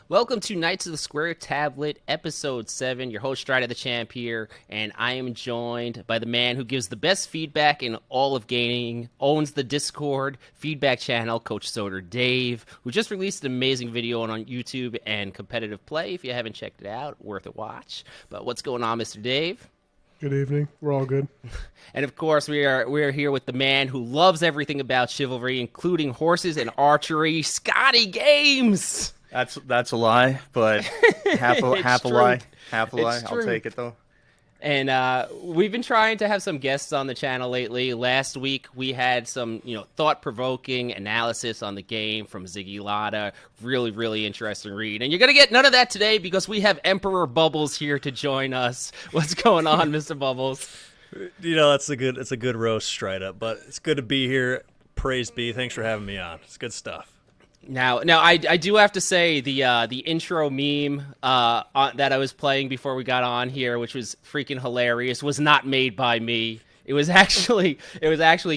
Welcome to Knights of the Square Tablet, Episode 7. Your host, Strider the Champ here, and I am joined by the man who gives the best feedback in all of gaming, owns the Discord feedback channel, Coach Soder Dave, who just released an amazing video on YouTube and competitive play. If you haven't checked it out, worth a watch. But what's going on, Mr. Dave? Good evening. We're all good. And of course, we are here with the man who loves everything about Chivalry, including horses and archery, Scotty Games. That's a lie, but half a lie. Half a lie. I'll take it though. And we've been trying to have some guests on the channel lately. Last week we had some, thought-provoking analysis on the game from Ziggy Lotta. Really, really interesting read. And you're gonna get none of that today because we have Emperor Bubbles here to join us. What's going on, Mr. Bubbles? It's a good roast straight up, but it's good to be here. Praise be. Thanks for having me on. It's good stuff. Now, I do have to say the intro meme that I was playing before we got on here, which was freaking hilarious, was not made by me. It was actually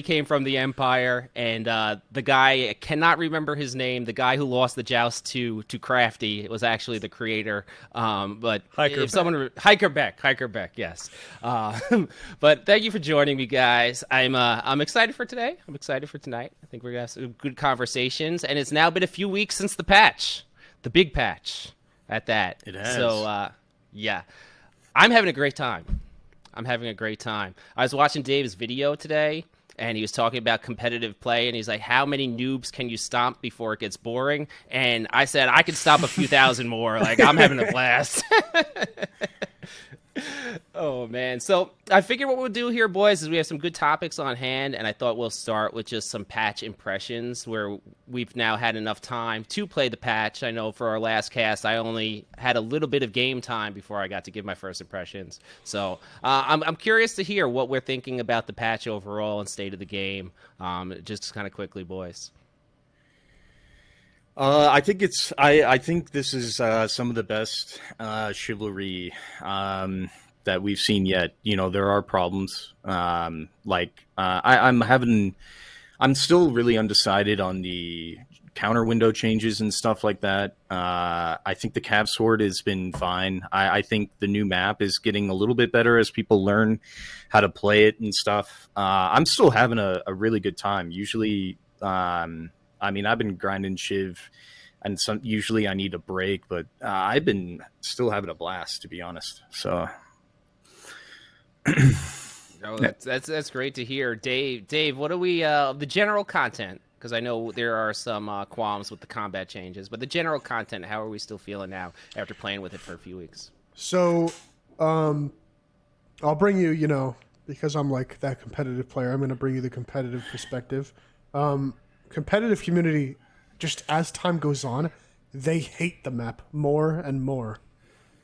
came from the Empire, and the guy, I cannot remember his name, the guy who lost the joust to Crafty, it was actually the creator. But Hiker Beck, yes. But thank you for joining me, guys. I'm excited for today. I'm excited for tonight. I think we're gonna have some good conversations, and it's now been a few weeks since the patch, the big patch, at that. It has. So yeah, I'm having a great time. I was watching Dave's video today, and he was talking about competitive play, and he's like, how many noobs can you stomp before it gets boring? And I said, I can stomp a few thousand more. Like, I'm having a blast. Oh, man. So I figured what we'll do here, boys, is we have some good topics on hand, and I thought we'll start with just some patch impressions where we've now had enough time to play the patch. I know for our last cast, I only had a little bit of game time before I got to give my first impressions. So I'm curious to hear what we're thinking about the patch overall and state of the game, just kind of quickly, boys. I think this is some of the best chivalry that we've seen yet. There are problems. I'm still really undecided on the counter window changes and stuff like that. I think the Cav Sword has been fine. I think the new map is getting a little bit better as people learn how to play it and stuff. I'm still having a really good time. Usually, I've been grinding Chiv, and usually I need a break, but I've been still having a blast, to be honest. So, that's great to hear, Dave. What are we the general content? Because I know there are some qualms with the combat changes, but the general content, how are we still feeling now after playing with it for a few weeks? So, I'll bring you, because I'm like that competitive player, I'm going to bring you the competitive perspective. Competitive community, just as time goes on, they hate the map more and more.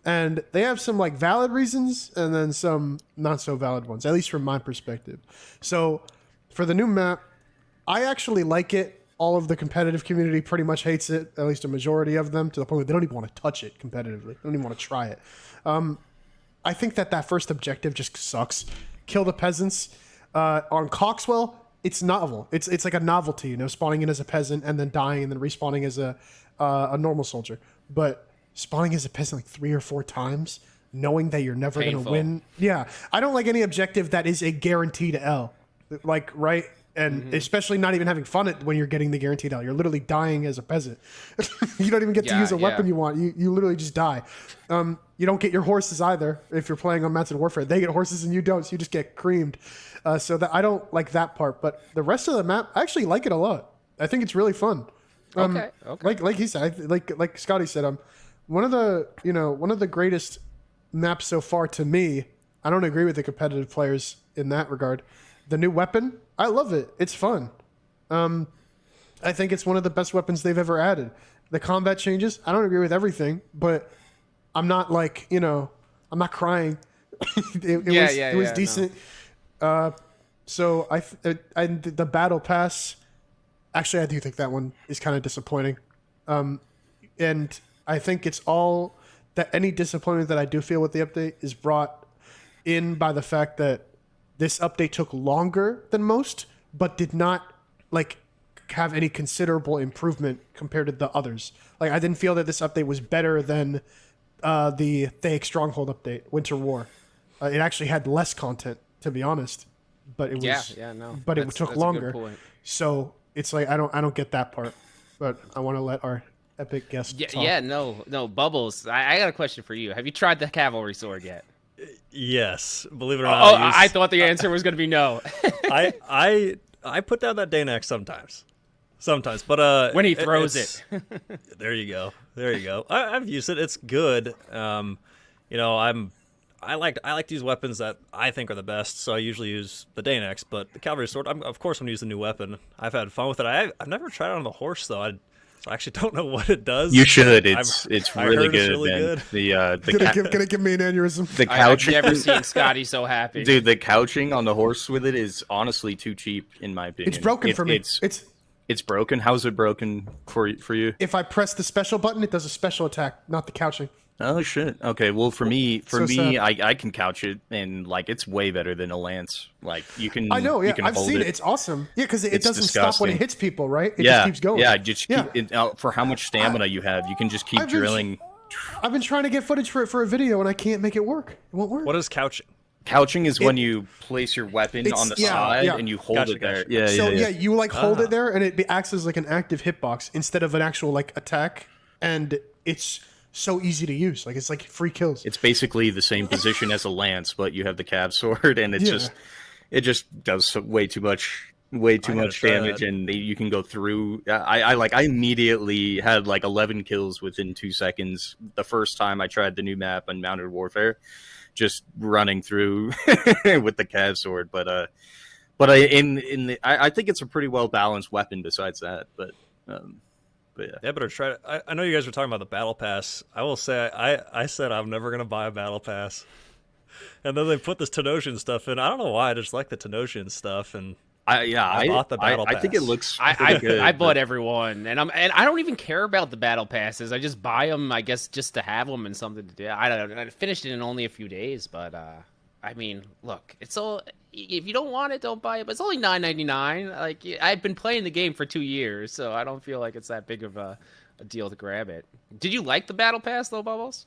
And they have some like valid reasons and then some not so valid ones, at least from my perspective. So for the new map, I actually like it. All of the competitive community pretty much hates it, at least a majority of them, to the point where they don't even want to touch it competitively. They don't even want to try it. I think that first objective just sucks. Kill the peasants. On Coxwell, it's novel. It's like a novelty, spawning in as a peasant and then dying and then respawning as a normal soldier. But spawning as a peasant like 3 or 4 times, knowing that you're never going to win. Yeah, I don't like any objective that is a guaranteed L. Like, right? And especially not even having fun when you're getting the guaranteed L. You're literally dying as a peasant. You don't even get to use a weapon you want. You literally just die. You don't get your horses either if you're playing on Mats of Warfare. They get horses and you don't, so you just get creamed. So that I don't like that part. But the rest of the map, I actually like it a lot. I think it's really fun. Okay. Like he said, like Scotty said, one of the greatest maps so far to me. I don't agree with the competitive players in that regard. The new weapon, I love it. It's fun. I think it's one of the best weapons they've ever added. The combat changes, I don't agree with everything, but I'm not like, I'm not crying. It was decent. No. So the battle pass, actually, I do think that one is kind of disappointing. And I think it's all that any disappointment that I do feel with the update is brought in by the fact that this update took longer than most, but did not have any considerable improvement compared to the others. Like I didn't feel that this update was better than the Thaik Stronghold update, Winter War. It actually had less content, to be honest, but it was But it took longer. So it's like I don't get that part, but I want to let our epic guest talk. Yeah, no, Bubbles. I got a question for you. Have you tried the Cavalry Sword yet? Yes, believe it or not. I thought the answer was going to be no. I put down that Danax sometimes, but when he throws it. There you go. I've used it. It's good. I like to use weapons that I think are the best, so I usually use the Danax. But the Cavalry Sword, of course, I'm going to use a new weapon. I've had fun with it. I've never tried it on the horse though. So I actually don't know what it does. You should. It's really good. It's really good. Gonna give me an aneurysm. The couching. I've never seen Scotty so happy. Dude, the couching on the horse with it is honestly too cheap, in my opinion. It's broken for me. It's broken. How's it broken for you? If I press the special button, it does a special attack, not the couching. Oh shit. Okay. Well, for me, sad. I can couch it, and like it's way better than a lance. Like you can. I know. Yeah, you can I've hold seen it. It's awesome. Yeah, because it doesn't stop when it hits people, right? It just keeps going. Yeah. Just keep it, for how much stamina you have, you can just keep drilling. I've been trying to get footage for a video, and I can't make it work. It won't work. What is couching? Couching is when you place your weapon on the side and you hold it there. Gotcha. You like hold it there, and it acts as like an active hitbox instead of an actual like attack, and it's so easy to use. Like it's like free kills. It's basically the same position as a lance, but you have the Cav sword, and it just does way too much damage, and you can go through. I immediately had like 11 kills within 2 seconds the first time I tried the new map on Mounted Warfare, just running through with the Cav sword. But I think it's a pretty well balanced weapon. Besides that, but yeah, better try it. I know you guys were talking about the battle pass. I will say I said I'm never gonna buy a battle pass, and then they put this Tenosian stuff in. I don't know why. I just like the Tenosian stuff, and I bought the battle pass. I think it looks. I bought everyone, and I don't even care about the battle passes. I just buy them, I guess, just to have them and something to do. I don't know. I finished it in only a few days, but I mean, look, it's all. If you don't want it, don't buy it. But it's only $9.99. Like I've been playing the game for 2 years, so I don't feel like it's that big of a deal to grab it. Did you like the battle pass though, Bubbles?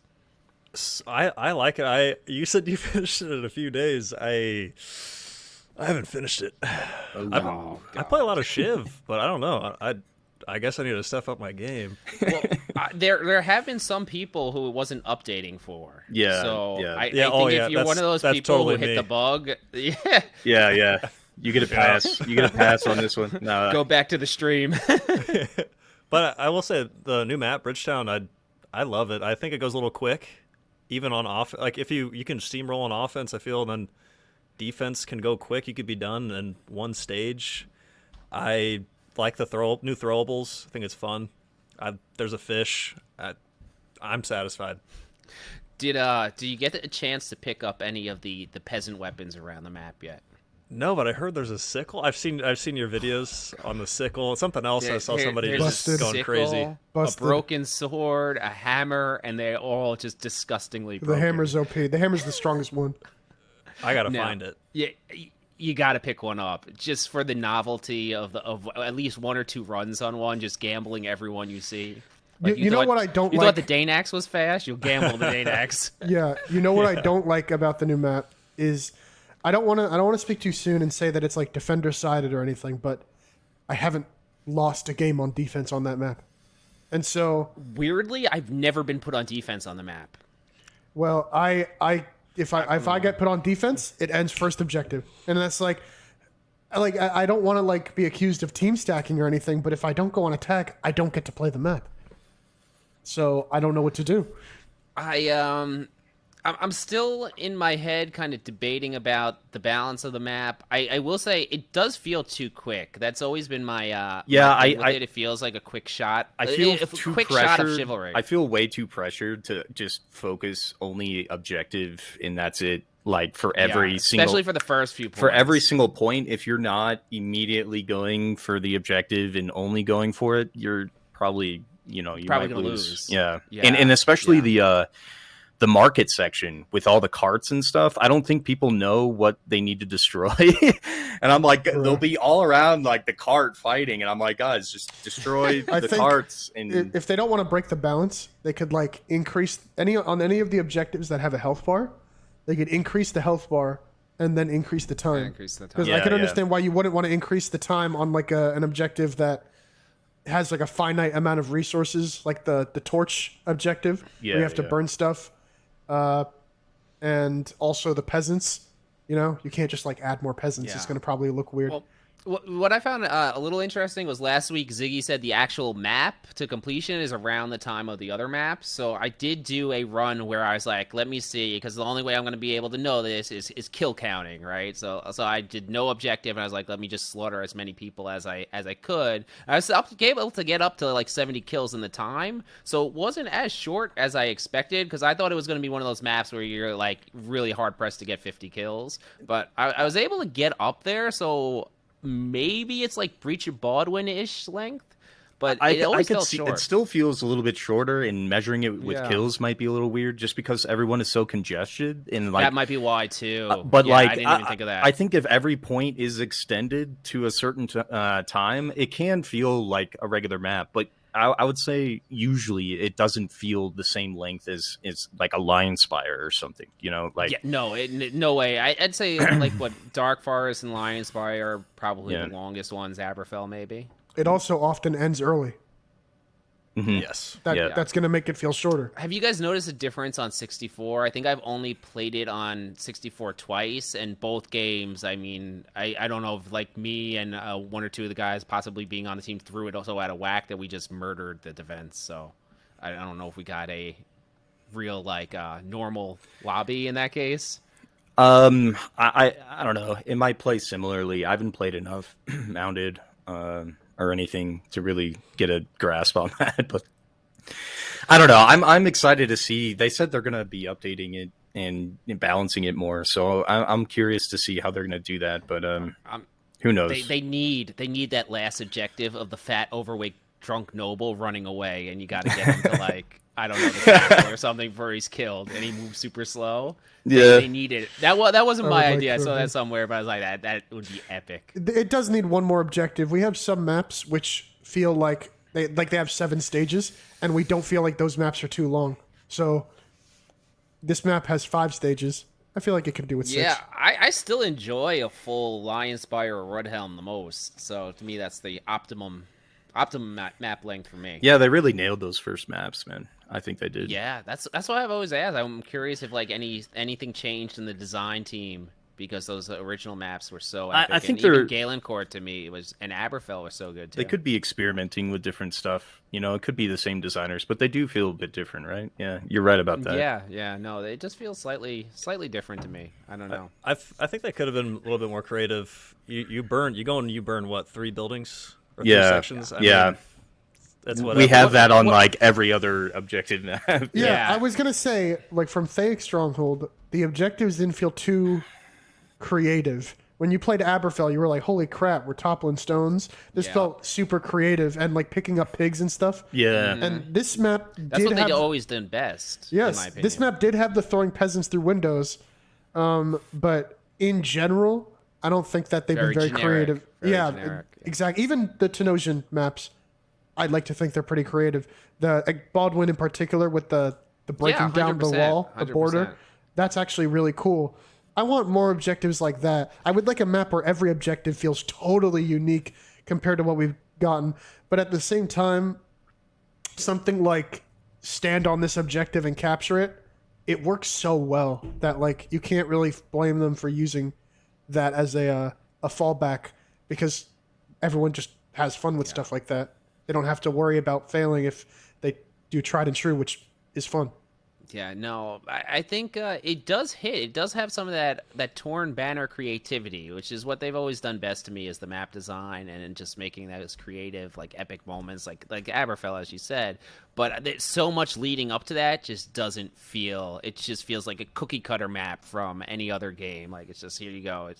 I like it. You said you finished it in a few days. I haven't finished it. I play a lot of Shiv, but I don't know. I guess I need to step up my game. Well, there have been some people who it wasn't updating for. Yeah. So yeah. I think if you're one of those people totally who hit the bug, yeah. You get a pass. You get a pass on this one. No. Go back to the stream. But I will say the new map, Bridgetown, I love it. I think it goes a little quick, even on off. Like if you can steamroll on offense, I feel, and then defense can go quick. You could be done in one stage. I like the new throwables. I think it's fun. There's a fish. I'm satisfied. Did you get a chance to pick up any of the peasant weapons around the map yet? No, but I heard there's a sickle. I've seen your videos on the sickle. Something else I saw somebody just going sickle, crazy. Busted. A broken sword, a hammer, and they're all just disgustingly broken. The hammer's OP. The hammer's the strongest one. I gotta find it. Yeah, you got to pick one up just for the novelty of at least 1 or 2 runs on one, just gambling everyone you see. Like you know what I don't like? You thought the Danax was fast? You'll gamble the Danax. Yeah, you know what I don't like about the new map is I don't want to speak too soon and say that it's like defender sided or anything, but I haven't lost a game on defense on that map, and so weirdly, I've never been put on defense on the map. Well, if I get put on defense, it ends first objective, and that's like I don't want to like be accused of team stacking or anything, but if I don't go on attack, I don't get to play the map. So I don't know what to do. I'm still in my head kind of debating about the balance of the map. I will say it does feel too quick. That's always been my it feels like a quick shot. I feel too quick shot of Chivalry. I feel way too pressured to just focus only objective and that's it. Like for every single, especially for the first few points. For every single point, if you're not immediately going for the objective and only going for it, you're probably you probably might gonna lose. Yeah. And especially the the market section with all the carts and stuff. I don't think people know what they need to destroy. And I'm like, they'll be all around like the cart fighting, and I'm like, guys, just destroy the carts. And if they don't want to break the balance, they could like increase any of the objectives that have a health bar. They could increase the health bar and then increase the time. Because I can understand why you wouldn't want to increase the time on like an objective that has like a finite amount of resources, like the torch objective, where you have to burn stuff, and also the peasants. You know, you can't just like add more peasants. It's going to probably look weird. Well, what I found a little interesting was last week Ziggy said the actual map to completion is around the time of the other maps. So I did do a run where I was like, let me see, because the only way I'm going to be able to know this is kill counting, right? So I did no objective, and I was like, let me just slaughter as many people as I could. I was able to get up to like 70 kills in the time, so it wasn't as short as I expected, because I thought it was going to be one of those maps where you're like really hard pressed to get 50 kills. But I was able to get up there, so maybe it's like Breach of Baldwin-ish length, but it always felt short. It still feels a little bit shorter, and measuring it with kills might be a little weird, just because everyone is so congested. And like that might be why too. But like, I didn't even think of that. I think if every point is extended to a certain time, it can feel like a regular map. But I would say usually it doesn't feel the same length as like a Lion Spire or something, you know? Like no way. I'd say like what Dark Forest and Lion Spire are probably the longest ones. Aberfell maybe. It also often ends early. Mm-hmm. Yes. That's going to make it feel shorter. Have you guys noticed a difference on 64? I think I've only played it on 64 twice, and both games, I mean, I don't know if like me and one or two of the guys possibly being on the team threw it also at a whack that we just murdered the defense. So I don't know if we got a real like normal lobby in that case. I don't know. It might play similarly. I haven't played enough mounted or anything to really get a grasp on that, but I don't know. I'm excited to see. They said they're going to be updating it and balancing it more, so I'm curious to see how they're going to do that. But who knows? They need that last objective of the fat, overweight, drunk noble running away, and you got to get him to like I don't know the castle or something before he's killed, and he moves super slow. They need it. That wasn't my idea. I saw that somewhere, but I was like, that would be epic. It does need one more objective. We have some maps which feel like they have 7 stages, and we don't feel like those maps are too long. So this map has 5 stages. I feel like it could do with 6. Yeah, I still enjoy a full Lion Spire or Rudhelm the most. So to me, that's the optimum map length for me. Yeah, they really nailed those first maps, man. I think they did. Yeah, that's why I've always asked. I'm curious if like anything changed in the design team, because those original maps were so epic. I think even Galencourt to me was, and Aberfell was so good too. They could be experimenting with different stuff. You know, it could be the same designers, but they do feel a bit different, right? Yeah, you're right about that. Yeah. No, it just feels slightly different to me. I don't know. I think they could have been a little bit more creative. You burn what, 3 buildings or 3 sections? I mean, that's what we have that on like every other objective map. Yeah, I was gonna say, like from Thaix Stronghold, the objectives didn't feel too creative. When you played Aberfell, you were like, "Holy crap, we're toppling stones." This felt super creative and like picking up pigs and stuff. Yeah, and this map that's what they've always done best. Yes, in my opinion. This map did have the throwing peasants through windows, but in general, I don't think that they've been very creative. Generic. Exactly. Even the Tenosian maps, I'd like to think they're pretty creative. The Baldwin in particular with the breaking down the wall, the border, that's actually really cool. I want more objectives like that. I would like a map where every objective feels totally unique compared to what we've gotten. But at the same time, something like stand on this objective and capture it, it works so well that like you can't really blame them for using that as a fallback, because everyone just has fun with stuff like that. They don't have to worry about failing if they do tried and true, which is fun. Yeah, no, I think it does hit. It does have some of that torn banner creativity, which is what they've always done best to me, is the map design and just making that as creative, like epic moments, like Aberfell, as you said. But there's so much leading up to that just doesn't feel. It just feels like a cookie cutter map from any other game. Like it's just here you go.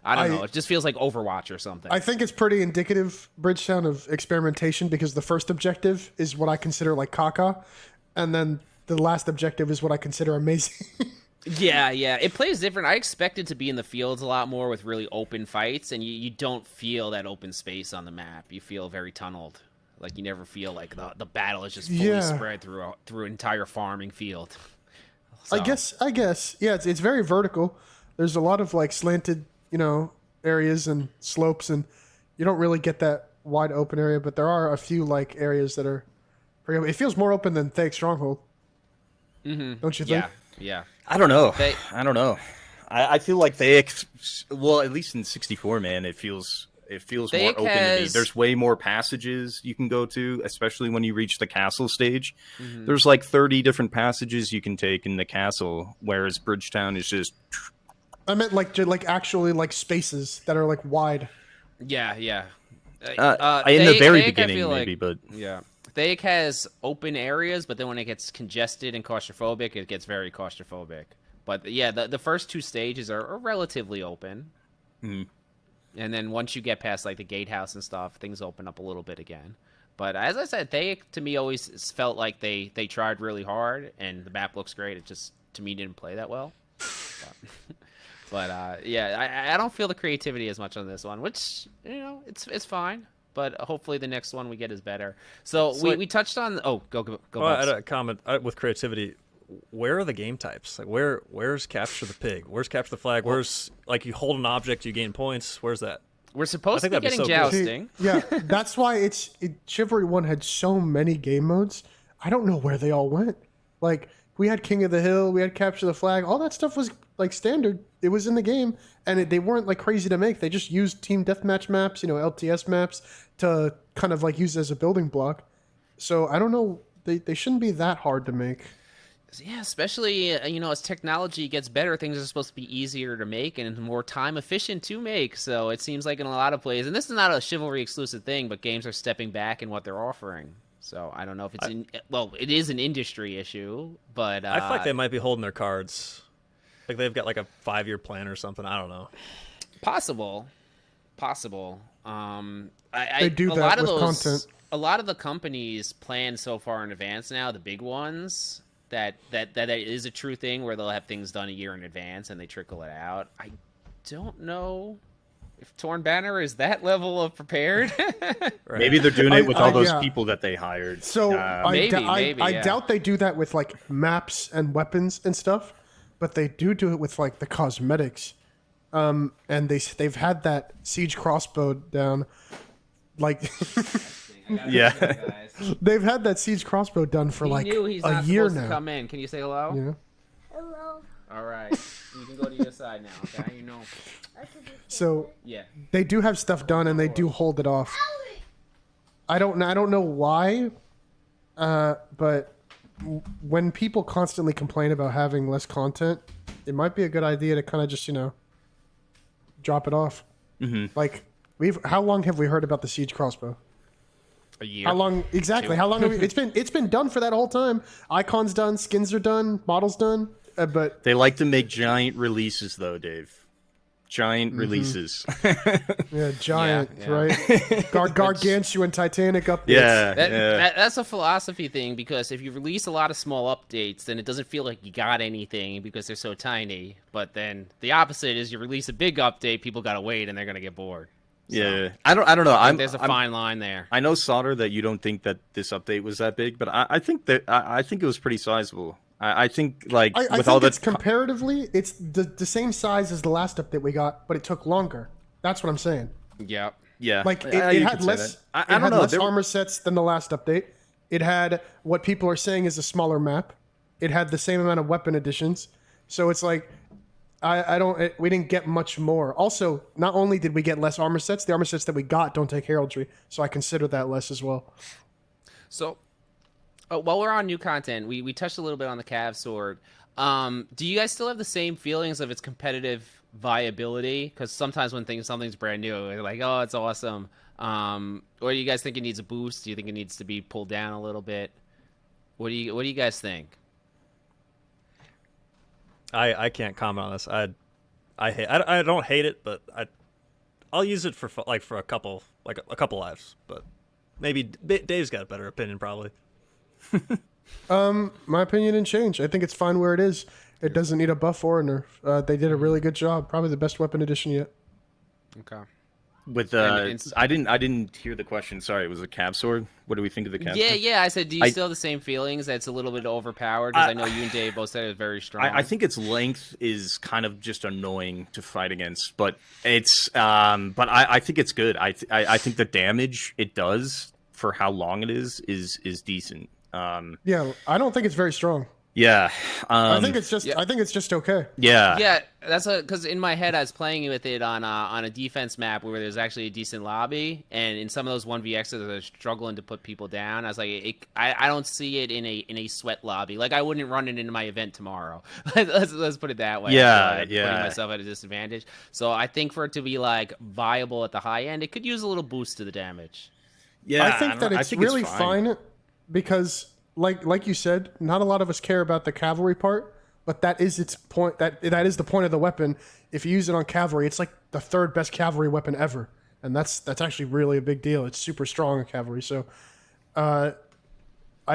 I don't know. It just feels like Overwatch or something. I think it's pretty indicative, Bridgetown, of experimentation, because the first objective is what I consider like caca, and then the last objective is what I consider amazing. Yeah, yeah. It plays different. I expected to be in the fields a lot more with really open fights, and you don't feel that open space on the map. You feel very tunneled. Like you never feel like the battle is just fully Yeah. spread through an entire farming field. I guess. Yeah, it's very vertical. There's a lot of like slanted, areas and slopes, and you don't really get that wide open area. But there are a few like areas that are. It feels more open than Thake Stronghold. Mm-hmm. Don't you think? Yeah. I don't know. They- I don't know. I feel like they, well, at least in 64, man, it feels more Thake open to me. has- There's way more passages you can go to, especially when you reach the castle stage. Mm-hmm. There's like 30 different passages you can take in the castle, whereas Bridgetown is just I meant like actually like spaces that are like wide. Yeah. in the very Thake, I beginning, feel maybe, like, but yeah. Thake has open areas, but then when it gets congested and claustrophobic, it gets very claustrophobic. But yeah, the first two stages are relatively open. Mhm. And then once you get past like the gatehouse and stuff, things open up a little bit again. But as I said, Thake to me always felt like they tried really hard, and the map looks great. It just to me didn't play that well. But yeah, I don't feel the creativity as much on this one, which it's fine. But hopefully the next one we get is better. So we touched on. Oh, go. Well, I Bubs. had a comment with creativity. Where are the game types? Like where's capture the pig? Where's capture the flag? Where's like you hold an object, you gain points? Where's that? We're supposed I to be think that'd getting be so cool. jousting. Yeah, that's why Chivalry 1 had so many game modes. I don't know where they all went. Like, we had King of the Hill, we had Capture the Flag. All that stuff was, like, standard. It was in the game, and they weren't, like, crazy to make. They just used team deathmatch maps, LTS maps, to kind of, like, use as a building block. So, I don't know. They shouldn't be that hard to make. Yeah, especially as technology gets better, things are supposed to be easier to make and more time efficient to make. So it seems like in a lot of plays, and this is not a Chivalry exclusive thing, but games are stepping back in what they're offering. So I don't know if it's it is an industry issue, but I feel like they might be holding their cards. Like they've got like a 5-year plan or something. I don't know. Possible. They do that with content. A lot of the companies plan so far in advance now. The big ones. That is a true thing where they'll have things done a year in advance and they trickle it out. I don't know if Torn Banner is that level of prepared. Right. maybe they're doing it with all those yeah. people that they hired. So Maybe, I yeah. doubt they do that with like maps and weapons and stuff, but they do it with like the cosmetics. And they've had that siege crossbow down, like Yeah. they've had that siege crossbow done for like knew he's a not year supposed now. to come in. Can you say hello? Yeah. Hello. All right. You can go to your side now. Okay. So Yeah. they do have stuff done and they do hold it off. I don't know why, but when people constantly complain about having less content, it might be a good idea to kind of just drop it off. Mm-hmm. Like how long have we heard about the siege crossbow? A year. How long exactly? How long have we, it's been done for that whole time. Icons done, skins are done, models done, but They like to make giant releases, though, Dave. Giant releases. yeah, giant, Yeah, yeah. right? Gargantuan Titanic updates. yeah. That's a philosophy thing because if you release a lot of small updates, then it doesn't feel like you got anything because they're so tiny. But then the opposite is you release a big update, people gotta wait and they're gonna get bored. Yeah. I don't know. I think there's a fine line there. I know, Sauter, that you don't think that this update was that big, but I think it was pretty sizable. I think like I with think all it's that comparatively, it's the same size as the last update we got, but it took longer. That's what I'm saying. Yep. yeah, Like it you had could say less. that. I it don't had know. less There- armor sets than the last update. It had what people are saying is a smaller map. It had the same amount of weapon additions. So it's like we didn't get much more. Also, not only did we get less armor sets, the armor sets that we got don't take heraldry, so I consider that less as well. So, while we're on new content, we touched a little bit on the Cav Sword. Do you guys still have the same feelings of its competitive viability? Because sometimes when something's brand new, you're like, oh, it's awesome. Or do you guys think it needs a boost? Do you think it needs to be pulled down a little bit? What do you guys think? I can't comment on this. I don't hate it, but I'll use it for a couple lives. But maybe Dave's got a better opinion probably. My opinion didn't change. I think it's fine where it is. It doesn't need a buff or a nerf. They did a really good job. Probably the best weapon addition yet. Okay. With And I didn't hear the question. Sorry, it was a cab sword. What do we think of the cab sword? Yeah. I said, do you still have the same feelings that it's a little bit overpowered? Because I know you and Dave both said it was very strong. I think its length is kind of just annoying to fight against, but it's but I think it's good. I think the damage it does for how long it is decent. Yeah, I don't think it's very strong. Yeah, I think it's just okay. yeah. Yeah, that's because in my head I was playing with it on a defense map where there's actually a decent lobby, and in some of those 1vx's they're struggling to put people down. I was like, I don't see it in a sweat lobby. Like I wouldn't run it into my event tomorrow. let's put it that way. Yeah, putting myself at a disadvantage. So I think for it to be like viable at the high end, it could use a little boost to the damage. Yeah, I think that it's really fine because. Like you said, not a lot of us care about the cavalry part, but that is its point. That is the point of the weapon. If you use it on cavalry, it's like the third best cavalry weapon ever, and that's actually really a big deal. It's super strong in cavalry, so I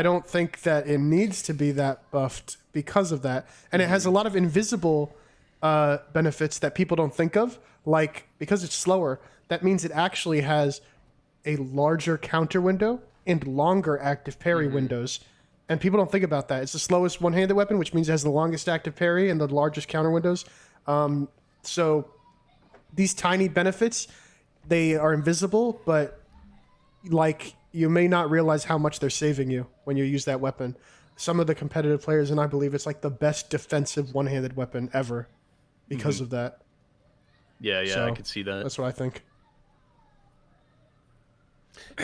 don't think that it needs to be that buffed because of that. And it has a lot of invisible benefits that people don't think of, like because it's slower. That means it actually has a larger counter window and longer active parry windows. And people don't think about that. It's the slowest one-handed weapon, which means it has the longest active parry and the largest counter windows. So these tiny benefits, they are invisible, but like you may not realize how much they're saving you when you use that weapon. Some of the competitive players, and I believe it's like the best defensive one-handed weapon ever because of that. Yeah, So, I could see that. That's what I think.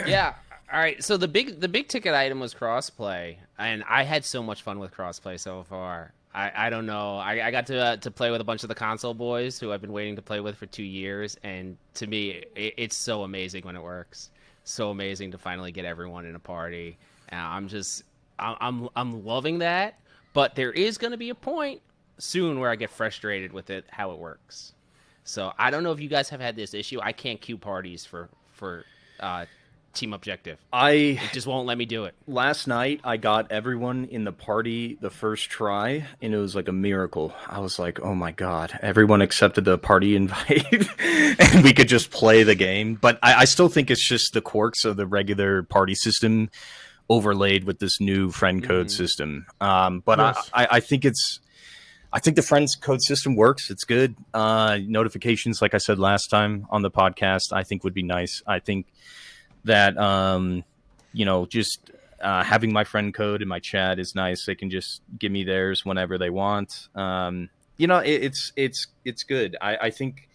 Yeah. All right, so the big ticket item was crossplay, and I had so much fun with crossplay so far. I don't know. I got to play with a bunch of the console boys who I've been waiting to play with for 2 years, and to me, it's so amazing when it works. So amazing to finally get everyone in a party. I'm loving that, but there is going to be a point soon where I get frustrated with it how it works. So I don't know if you guys have had this issue. I can't queue parties for team objective. It just won't let me do it. Last night, I got everyone in the party the first try, and it was like a miracle. I was like, oh my god, everyone accepted the party invite, and we could just play the game. But I still think it's just the quirks of the regular party system overlaid with this new friend code system. But yes. I think the friends code system works. It's good. Notifications, like I said last time on the podcast, I think would be nice. I think that just having my friend code in my chat is nice. They can just give me theirs whenever they want. It's good. I think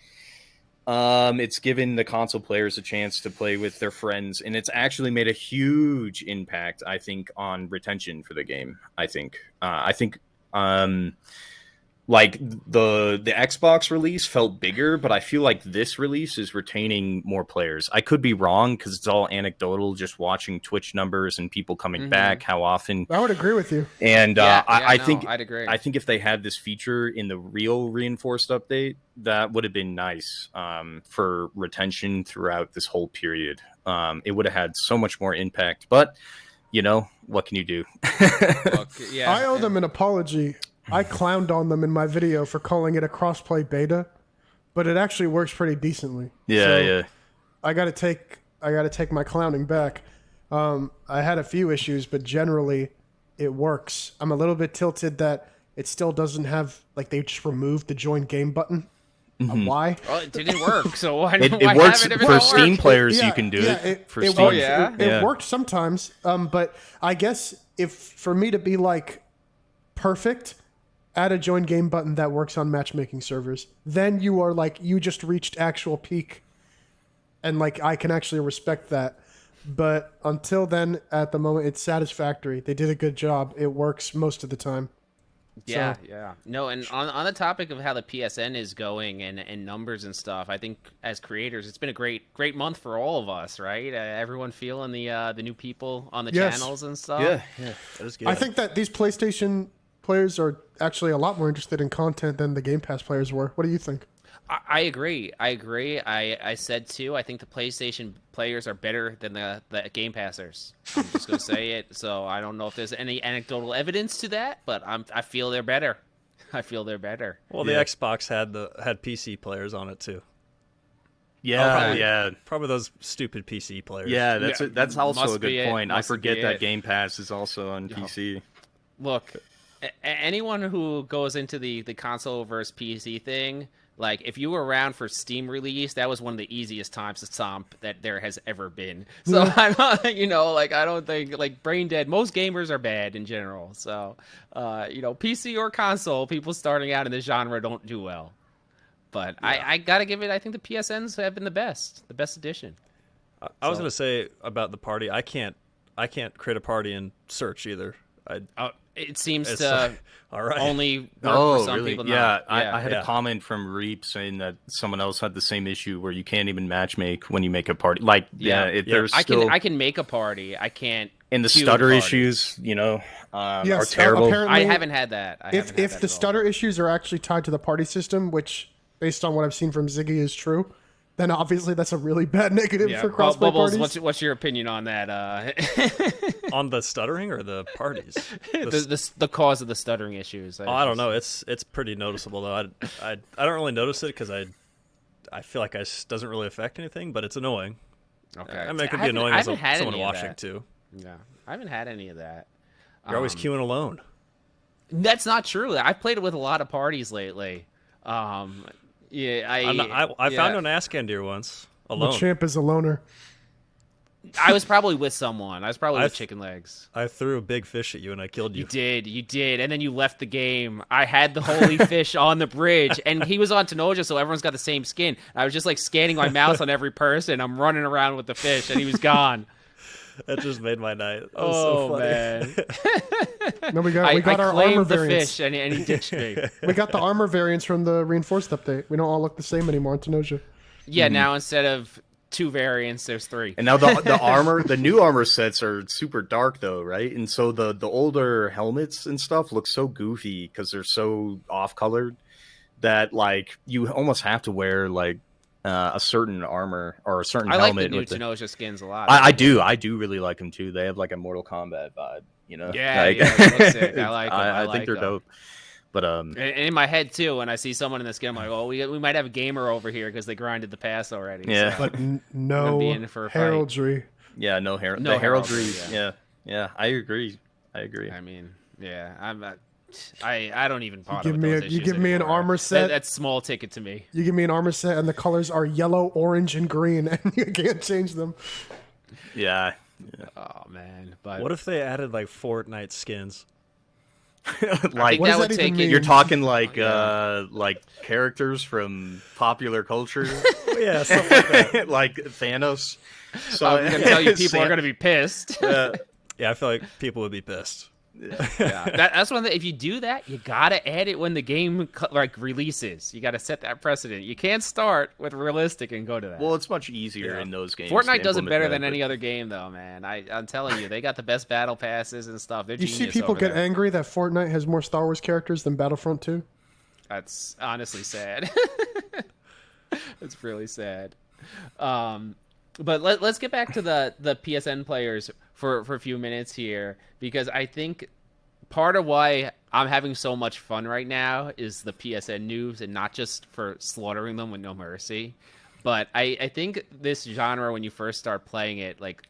it's given the console players a chance to play with their friends, and it's actually made a huge impact, I think, on retention for the game. I think like the Xbox release felt bigger, but I feel like this release is retaining more players. I could be wrong because it's all anecdotal, just watching Twitch numbers and people coming back, how often. I would agree with you. And I think I'd agree. I think if they had this feature in the real reinforced update, that would have been nice for retention throughout this whole period. It would have had so much more impact, but what can you do? I owe them an apology. I clowned on them in my video for calling it a crossplay beta, but it actually works pretty decently. Yeah. I gotta take my clowning back. I had a few issues, but generally it works. I'm a little bit tilted that it still doesn't have, like, they just removed the join game button. Why? Well, it didn't work, so why it why works have it if it for don't Steam work? players. You can do it for Steam. It worked sometimes, but I guess if for me to be like perfect, add a join game button that works on matchmaking servers. Then you are like, you just reached actual peak. And like, I can actually respect that. But until then, at the moment, it's satisfactory. They did a good job. It works most of the time. Yeah. No, and on the topic of how the PSN is going and numbers and stuff, I think as creators, it's been a great month for all of us, right? Everyone feeling the new people on the channels and stuff. Yeah, that is good. I think that these PlayStation players are actually a lot more interested in content than the Game Pass players were. What do you think? I agree. I agree. I said too. I think the PlayStation players are better than the Game Passers. I'm just gonna say it. So I don't know if there's any anecdotal evidence to that, but I feel they're better. I feel they're better. Well, the Xbox had PC players on it too. Yeah, yeah. Probably those stupid PC players. Yeah, that's also a good point. I Must forget be that it. Game Pass is also on PC. Look, anyone who goes into the console versus PC thing, like if you were around for Steam release, that was one of the easiest times to stomp that there has ever been. So I don't, I don't think like brain dead. Most gamers are bad in general. So, PC or console, people starting out in this genre don't do well. But I gotta give it. I think the PSNs have been the best edition. I was gonna say about the party. I can't create a party in search either. It seems It's to all right. only work for some really? people. Yeah, Not. I had Yeah. a comment from Reap saying that someone else had the same issue where you can't even matchmake when you make a party. Like, there's still I can make a party. I can't. and the queue stutter party. issues, are Yes, terrible. apparently- I haven't had that. If the stutter issues are actually tied to the party system, which based on what I've seen from Ziggy is true, then obviously that's a really bad negative for crossplay Bubbles, parties. what's your opinion on that? On the stuttering or the parties? The cause of the stuttering issues. I don't know. It's pretty noticeable though. I don't really notice it because I feel like doesn't really affect anything, but it's annoying. Okay. I mean, it could be annoying as someone watching too. Yeah, I haven't had any of that. You're always queuing alone. That's not true. I've played it with a lot of parties lately. I found an Ascandir once alone. The champ is a loner. I was probably with someone. I was probably with Chicken Legs. I threw a big fish at you and I killed you. You did, and then you left the game. I had the holy fish on the bridge, and he was on Tanoja, so everyone's got the same skin. I was just like scanning my mouse on every person. I'm running around with the fish, and he was gone. That just made my night. That was so funny. Man! No, we got our claimed armor the variants. fish, and he ditched me. We got the armor variants from the reinforced update. We don't all look the same anymore in Tanoja. Yeah, now instead of 2 variants, there's 3. And now the new armor sets are super dark though, right? And so the older helmets and stuff look so goofy because they're so off colored that like you almost have to wear like a certain armor or a certain I like helmet. the new with Tanoja skins a lot. I do really like them too. They have like a Mortal Kombat vibe, Yeah, Like, they look sick. I like them. I like think they're them. dope. But And in my head too, when I see someone in this game, I'm like, oh, we might have a gamer over here because they grinded the pass already. Yeah. So. But Gonna no be in for a fight. heraldry. yeah, No the heraldry. heraldry, Yeah, I agree. I mean, yeah, I don't even bother give with me those you issues give me an anymore. armor set. That's small ticket to me. You give me an armor set, and the colors are yellow, orange, and green, and you can't change them. Yeah. Oh man, but What if they added like Fortnite skins? Like What does that would that even take mean? it. you're talking like characters from popular culture, Yeah, something like that. like Thanos. So I'm gonna tell you, people are gonna be pissed. Yeah, I feel like people would be pissed. Yeah, that's one thing. If you do that, you gotta add it when the game releases. You gotta set that precedent. You can't start with realistic and go to that. Well, it's much easier in those games. Fortnite to does it implement better that, than but- any other game, though, man. I'm telling you, they got the best battle passes and stuff. They're You see genius people over get there. angry that Fortnite has more Star Wars characters than Battlefront 2. That's honestly sad. It's really sad. But let's get back to the PSN players for a few minutes here, because I think part of why I'm having so much fun right now is the PSN noobs, and not just for slaughtering them with no mercy. But I think this genre, when you first start playing it, like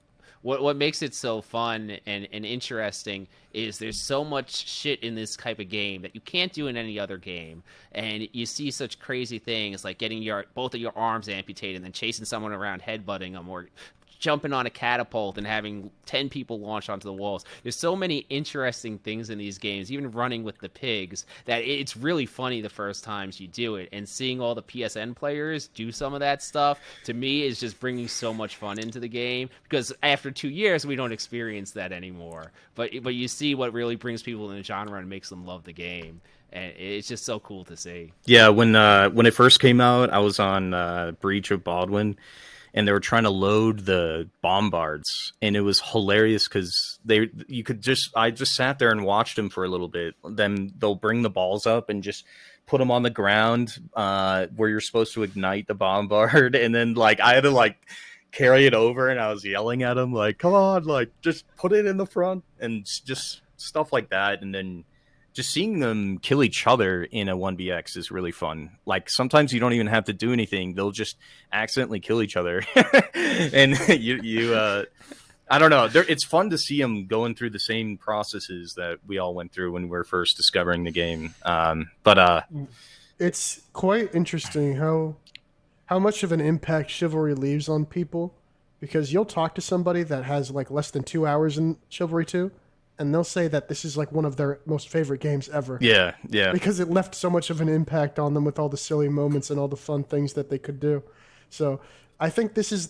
what makes it so fun and interesting is there's so much shit in this type of game that you can't do in any other game. And you see such crazy things like getting both of your arms amputated and then chasing someone around, headbutting them, or jumping on a catapult and having 10 people launch onto the walls. There's so many interesting things in these games, even running with the pigs, that it's really funny the first times you do it. And seeing all the PSN players do some of that stuff, to me, is just bringing so much fun into the game, because after 2 years, we don't experience that anymore. But you see what really brings people in the genre and makes them love the game. And it's just so cool to see. Yeah, when it first came out, I was on Breach of Baldwin, and they were trying to load the bombards, and it was hilarious because I just sat there and watched them for a little bit. Then they'll bring the balls up and just put them on the ground where you're supposed to ignite the bombard, and then like I had to like carry it over, and I was yelling at them like, come on, like just put it in the front, and just stuff like that. And then just seeing them kill each other in a 1BX is really fun. Like sometimes you don't even have to do anything, they'll just accidentally kill each other. And I don't know, it's fun to see them going through the same processes that we all went through when we were first discovering the game. But it's quite interesting how much of an impact Chivalry leaves on people, because you'll talk to somebody that has like less than 2 hours in Chivalry 2, and they'll say that this is like one of their most favorite games ever. Yeah. Because it left so much of an impact on them with all the silly moments and all the fun things that they could do. So I think this is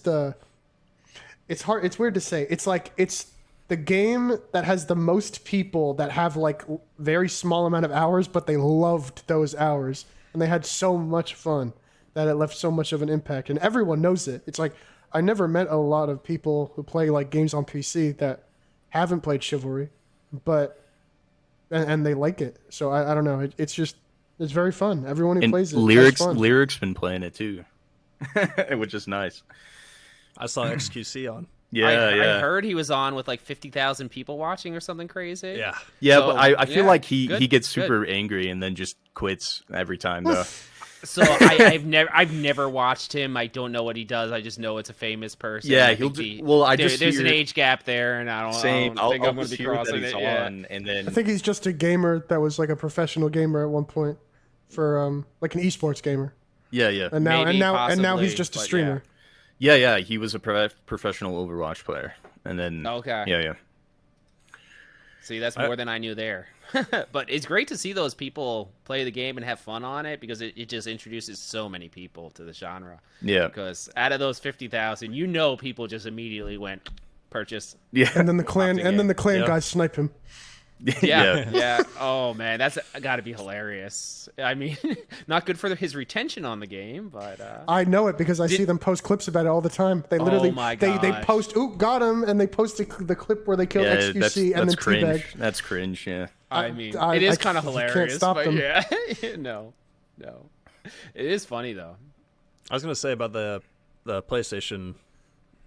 it's weird to say. It's like, it's the game that has the most people that have like very small amount of hours, but they loved those hours and they had so much fun that it left so much of an impact, and everyone knows it. It's like, I never met a lot of people who play like games on PC that haven't played Chivalry, but and they like it. So I don't know. It's very fun. Everyone who plays it has fun. Lyric's been playing it too, which is nice. I saw XQC on. I heard he was on with like 50,000 people watching or something crazy. Yeah, so, but I feel like he gets super angry and then just quits every time though. So I've never watched him. I don't know what he does. I just know it's a famous person. Yeah, there's an age gap there, and I don't think I'm going to be crossing it. And then I think he's just a gamer that was like a professional gamer at one point for like an esports gamer. Yeah. And now he's just a streamer. Yeah. He was a professional Overwatch player, and then Yeah. See, that's more than I knew there. But it's great to see those people play the game and have fun on it, because it just introduces so many people to the genre. Yeah. Because out of those 50,000, people just immediately went purchase. Yeah. And then the clan guys snipe him. Yeah. Oh man, that's got to be hilarious. I mean, not good for his retention on the game, but I know it because I see them post clips about it all the time. They literally they post, "Ooh, got him," and they post the clip where they kill XQC and then cringe. teabag. That's cringe. Yeah. I mean, it is kind of hilarious. Can't stop them. Yeah, no, it is funny though. I was gonna say about the PlayStation.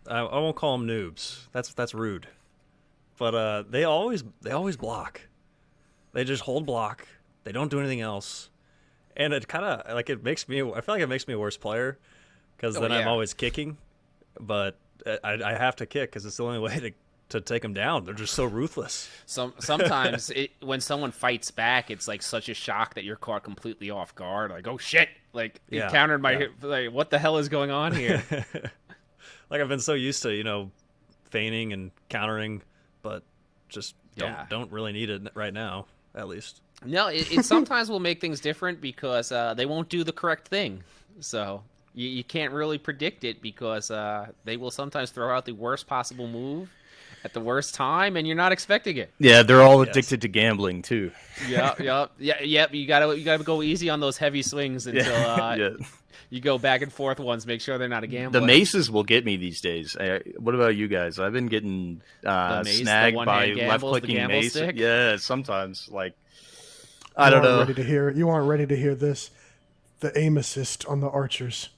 I won't call them noobs. That's rude. But they always block. They just hold block. They don't do anything else, and it kind of like it makes me. I feel like it makes me a worse player, because then I'm always kicking. But I have to kick because it's the only way to take them down. They're just so ruthless. Sometimes when someone fights back, it's like such a shock that you're caught completely off guard. Like, oh shit! Like he countered my hit. Like, what the hell is going on here? Like I've been so used to feigning and countering. But just don't really need it right now, at least. No, it sometimes will make things different because they won't do the correct thing. So you can't really predict it, because they will sometimes throw out the worst possible move at the worst time, and you're not expecting it. Yeah, they're all addicted to gambling too. Yeah. You gotta go easy on those heavy swings until you go back and forth ones. Make sure they're not a gambler. The maces will get me these days. What about you guys? I've been getting snagged by left-clicking mace. Stick? Yeah, sometimes. Like, I don't know. You aren't ready to hear this. The aim assist on the archers.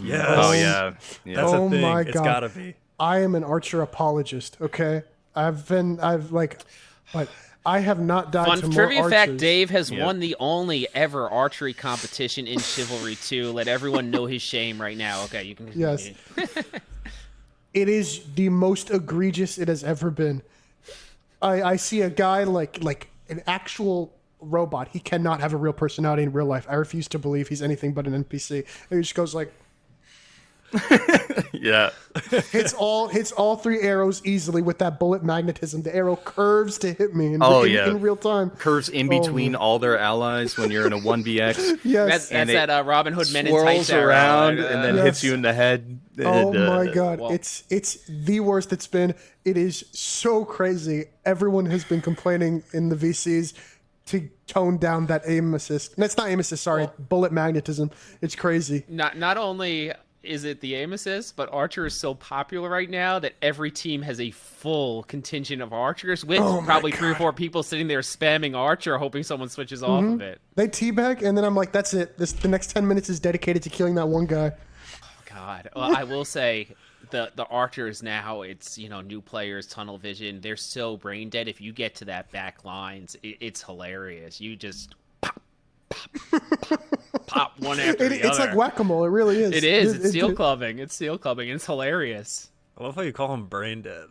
Yes. Oh yeah. That's a thing. My God. It's gotta be. I am an archer apologist. Okay, but I have not died to more trivia archers. fact: Dave has won the only ever archery competition in Chivalry 2. Let everyone know his shame right now. Okay, you can. Yes. It is the most egregious it has ever been. I see a guy like an actual robot. He cannot have a real personality in real life. I refuse to believe he's anything but an NPC. And he just goes like. Yeah. hits all three arrows easily with that bullet magnetism. The arrow curves to hit me in real time. Curves in between all their allies when you're in a 1BX. Yes. That's that Robin Hood Men in Tights Tights around and then hits you in the head. Oh my God. It's the worst it's been. It is so crazy. Everyone has been complaining in the VCs to tone down that aim assist. That's not aim assist, sorry. Bullet magnetism. It's crazy. Not only is it the aim assist, but Archer is so popular right now that every team has a full contingent of archers with Oh my probably 3 or God. 4 people sitting there spamming Archer, hoping someone switches off of it. They teabag, and then I'm like, that's it. The next 10 minutes is dedicated to killing that one guy. God, well, I will say the archers now, it's, new players, tunnel vision, they're so brain dead. If you get to that back lines, it's hilarious. You just pop one after the It's other. like whack-a-mole. It really is. It is. It's steel clubbing. It's steel clubbing. It's hilarious. I love how you call him brain dead.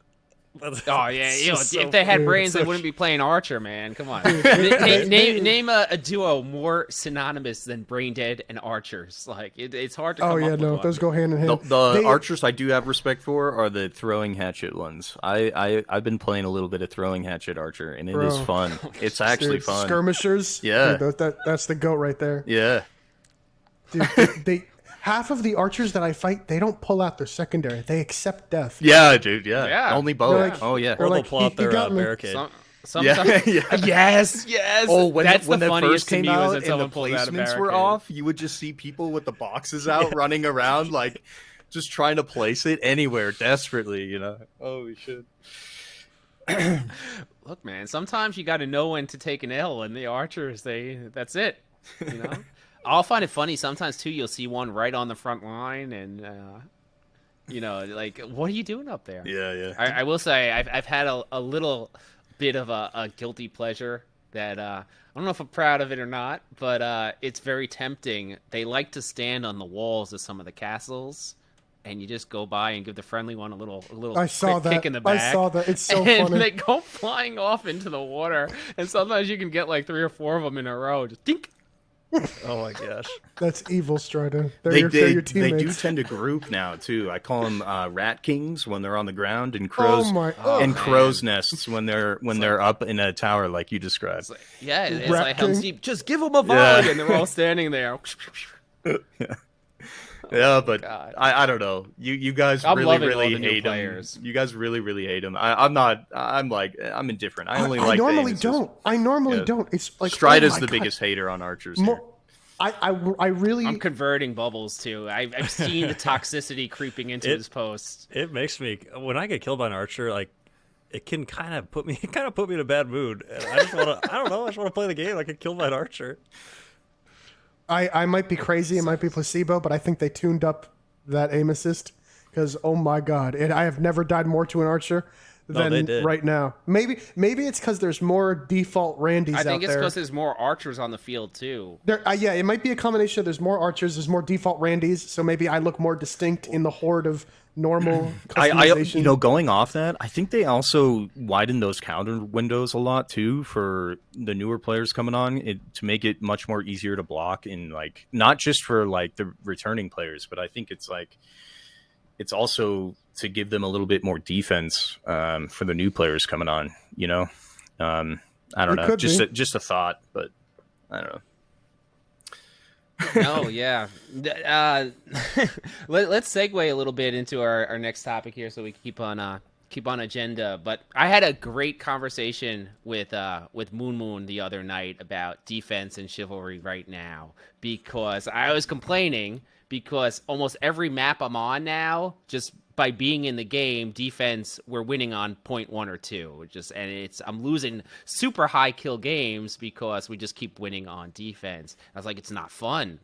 Oh yeah, It's just so if they had funny. brains, they So wouldn't be playing Archer, man. Come on, name a duo more synonymous than Brain Dead and Archers. Like it's hard to. Oh Come yeah, up no, with those one. go hand in hand. The archers I do have respect for are the throwing hatchet ones. I've been playing a little bit of throwing hatchet archer, and it is Bro. fun. It's actually Dude, fun. skirmishers. Yeah. Dude, that's the goat right there. Yeah. Dude, they half of the archers that I fight, they don't pull out their secondary. They accept death. Yeah, dude. Yeah. Yeah. Only bow. They're like- Oh yeah. they're or they'll like, pull out he their got me. barricade. Sometimes, Yeah. yes. Oh, when that's when the that funniest first came to me was out that and the someone pulled out a placements were barricade. off, you would just see people with the boxes out running around like just trying to place it anywhere desperately. Oh shit. Look, man, sometimes you got to know when to take an L, and the archers, that's it. I'll find it funny sometimes too. You'll see one right on the front line, and like, what are you doing up there? Yeah. I will say I've had a little bit of a guilty pleasure that I don't know if I'm proud of it or not, but it's very tempting. They like to stand on the walls of some of the castles, and you just go by and give the friendly one a little I saw quick that. kick in the back. I saw that. It's so and funny. they go flying off into the water, and sometimes you can get like 3 or 4 of them in a row. Just dink. Oh my gosh. That's evil, Strider. They're They your they do teammates. tend to group now too. I call them rat kings when they're on the ground, and crows Oh my! and man. crows nests when they're up in a tower like you described. It's like, yeah, it's Rat like Helm's King. Deep. Just give them a volley, Yeah. and they're all standing there. Yeah, but God. I don't know. You guys I'm really loving all really the new hate them. players. You guys really hate them. I'm not. I'm indifferent. I only I like. normally the don't. I normally Yeah. don't. It's like Strider's oh my the God. biggest hater on archers. Mo- here. I really. I'm converting Bubbles too. I've seen the toxicity creeping into his posts. It makes me when I get killed by an archer, like it can kind of put me in a bad mood. And I just want to. I don't know. I just want to play the game. I get killed by an archer. I might be crazy. It might be placebo, but I think they tuned up that aim assist because oh my God, I have never died more to an archer they than did. right now. Maybe it's because there's more default Randys I think out it's there. because there's more archers on the field too. Yeah, it might be a combination. There's more archers. There's more default Randys, so maybe I look more distinct in the horde of normal customization. Going off that, I think they also widened those counter windows a lot too for the newer players coming on to make it much more easier to block and like not just for like the returning players, but I think it's also to give them a little bit more defense for the new players coming on. I don't know, could be. just a thought, but I don't know. No, yeah. Let's segue a little bit into our next topic here, so we can keep on agenda. But I had a great conversation with Moon the other night about defense and chivalry right now, because I was complaining because almost every map I'm on now, just by being in the game, defense, we're winning on 0.1 or 2. I'm losing super high kill games because we just keep winning on defense. I was like, it's not fun.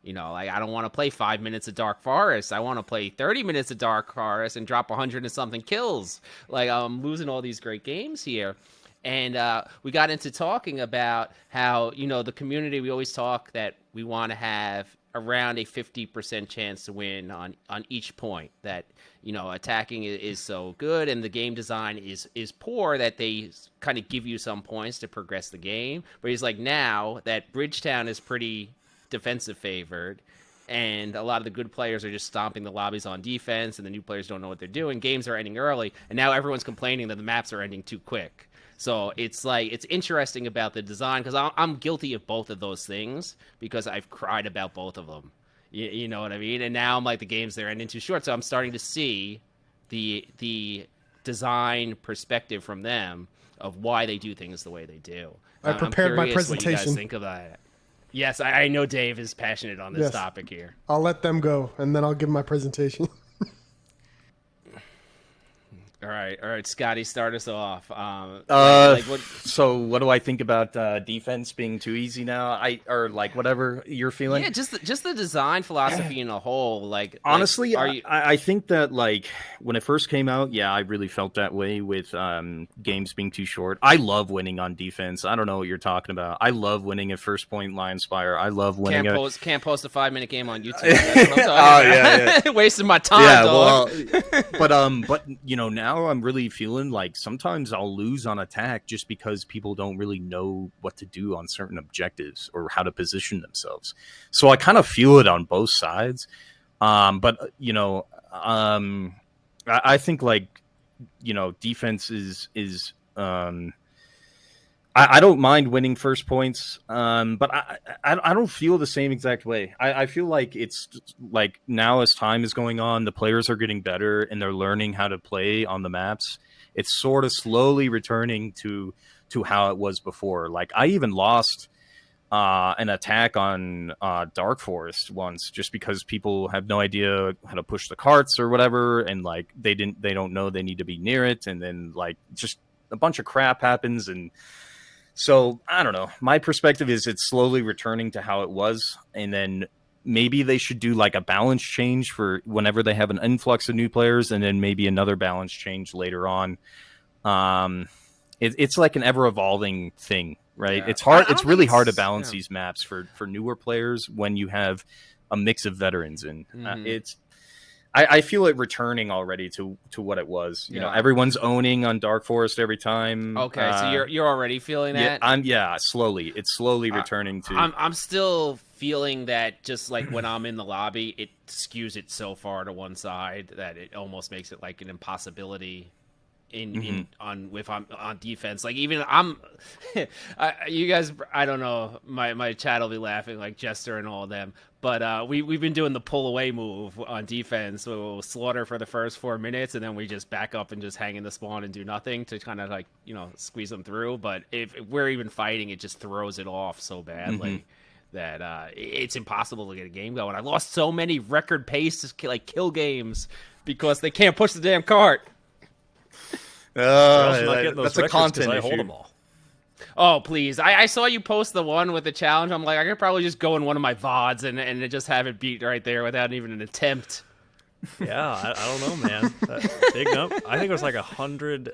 Like I don't want to play 5 minutes of Dark Forest. I want to play 30 minutes of Dark Forest and drop 100 and something kills. Like I'm losing all these great games here. And we got into talking about how, the community, we always talk that we want to have around a 50% chance to win on each point, that attacking is so good and the game design is poor that they kind of give you some points to progress the game. But he's like, now that Bridgetown is pretty defensive favored and a lot of the good players are just stomping the lobbies on defense and the new players don't know what they're doing, games are ending early, and now everyone's complaining that the maps are ending too quick. So it's interesting about the design, because I'm guilty of both of those things because I've cried about both of them. You know what I mean? And now I'm like, the games, they're ending too short. So I'm starting to see the design perspective from them of why they do things the way they do. I prepared my I'm curious what you guys presentation. think of that. Yes, I know Dave is passionate on this Yes. topic here. I'll let them go, and then I'll give my presentation. All right, Scotty, start us off. What? So what do I think about defense being too easy now? Or like whatever you're feeling. Yeah, just the design philosophy in a whole. Honestly, are you? I think that like when it first came out, yeah, I really felt that way with games being too short. I love winning on defense. I don't know what you're talking about. I love winning at first point Lion Spire. I love winning. Can't post a 5-minute game on YouTube. That's what I'm talking about. Yeah. Wasting my time, dog. Well, but you know, now I'm really feeling like sometimes I'll lose on attack just because people don't really know what to do on certain objectives or how to position themselves. So I kind of feel it on both sides. But you know, I think like, you know, defense is I don't mind winning first points, but I don't feel the same exact way. I feel like it's like now as time is going on, the players are getting better and they're learning how to play on the maps. It's sort of slowly returning to how it was before. Like I even lost an attack on Dark Forest once just because people have no idea how to push the carts or whatever, and like they don't know they need to be near it, and then like just a bunch of crap happens. And so I don't know. My perspective is it's slowly returning to how it was, and then maybe they should do like a balance change for whenever they have an influx of new players, and then maybe another balance change later on. It's like an ever evolving thing, right? Yeah. It's hard. It's really hard to balance these maps for newer players when you have a mix of veterans in. I feel it returning already to what it was. You know, everyone's owning on Dark Forest every time. Okay, so you're already feeling that? Yeah, slowly. It's slowly returning to. I'm still feeling that just like when I'm in the lobby, it skews it so far to one side that it almost makes it like an impossibility. If I'm on defense, like even you guys, I don't know, my chat will be laughing like Jester and all of them, but we've been doing the pull away move on defense. So we'll slaughter for the first 4 minutes, and then we just back up and just hang in the spawn and do nothing to kind of like, you know, squeeze them through. But if we're even fighting, it just throws it off so badly. That it's impossible to get a game going. I lost so many record pace like kill games because they can't push the damn cart. That's a content I issue. hold them all. Oh, please. I saw you post the one with the challenge. I'm like, I could probably just go in one of my VODs and just have it beat right there without even an attempt. Yeah, I don't know, man. Big number. I think it was like 100,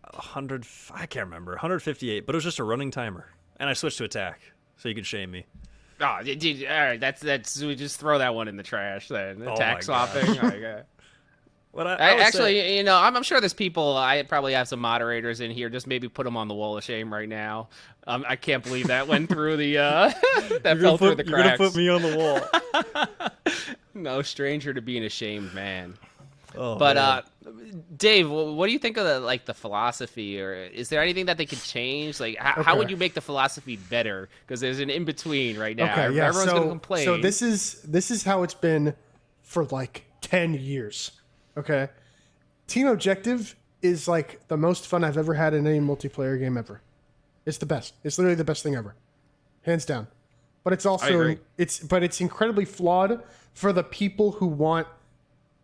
I can't remember, 158, but it was just a running timer. And I switched to attack, so you could shame me. Oh, dude, all right, that's we just throw that one in the trash then. Oh Attack my swapping. Oh, yeah. What I Actually, say, you know, I'm sure there's people. I probably have some moderators in here. Just maybe put them on the wall of shame right now. I can't believe that went through the that fell through the cracks. You're gonna put me on the wall. No stranger to being a shamed man. Oh, But man. Dave, what do you think of the philosophy, or is there anything that they could change? Like, how would you make the philosophy better? Because there's an in between right now. Okay, yeah. Everyone's gonna complain. So this is how it's been for like 10 years. Okay, team objective is like the most fun I've ever had in any multiplayer game ever. It's the best. It's literally the best thing ever, hands down. But it's also it's incredibly flawed for the people who want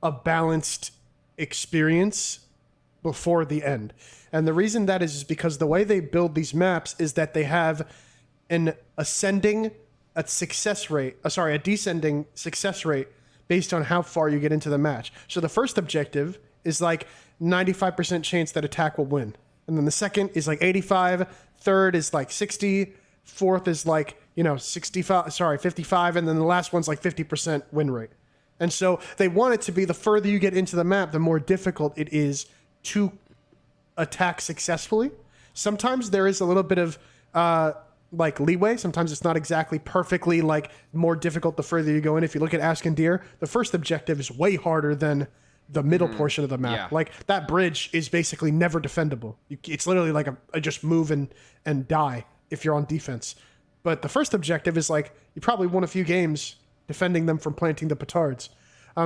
a balanced experience before the end. And the reason that is because the way they build these maps is that they have an descending success rate based on how far you get into the match. So the first objective is like 95% chance that attack will win. And then the second is like 85, third is like 60, fourth is like, 55, and then the last one's like 50% win rate. And so they want it to be the further you get into the map, the more difficult it is to attack successfully. Sometimes there is a little bit of like leeway. Sometimes it's not exactly perfectly like more difficult the further you go in. If you look at Askendir, the first objective is way harder than the middle portion of the map. Yeah. Like that bridge is basically never defendable. It's literally like a just move and die if you're on defense. But the first objective is like you probably won a few games defending them from planting the petards.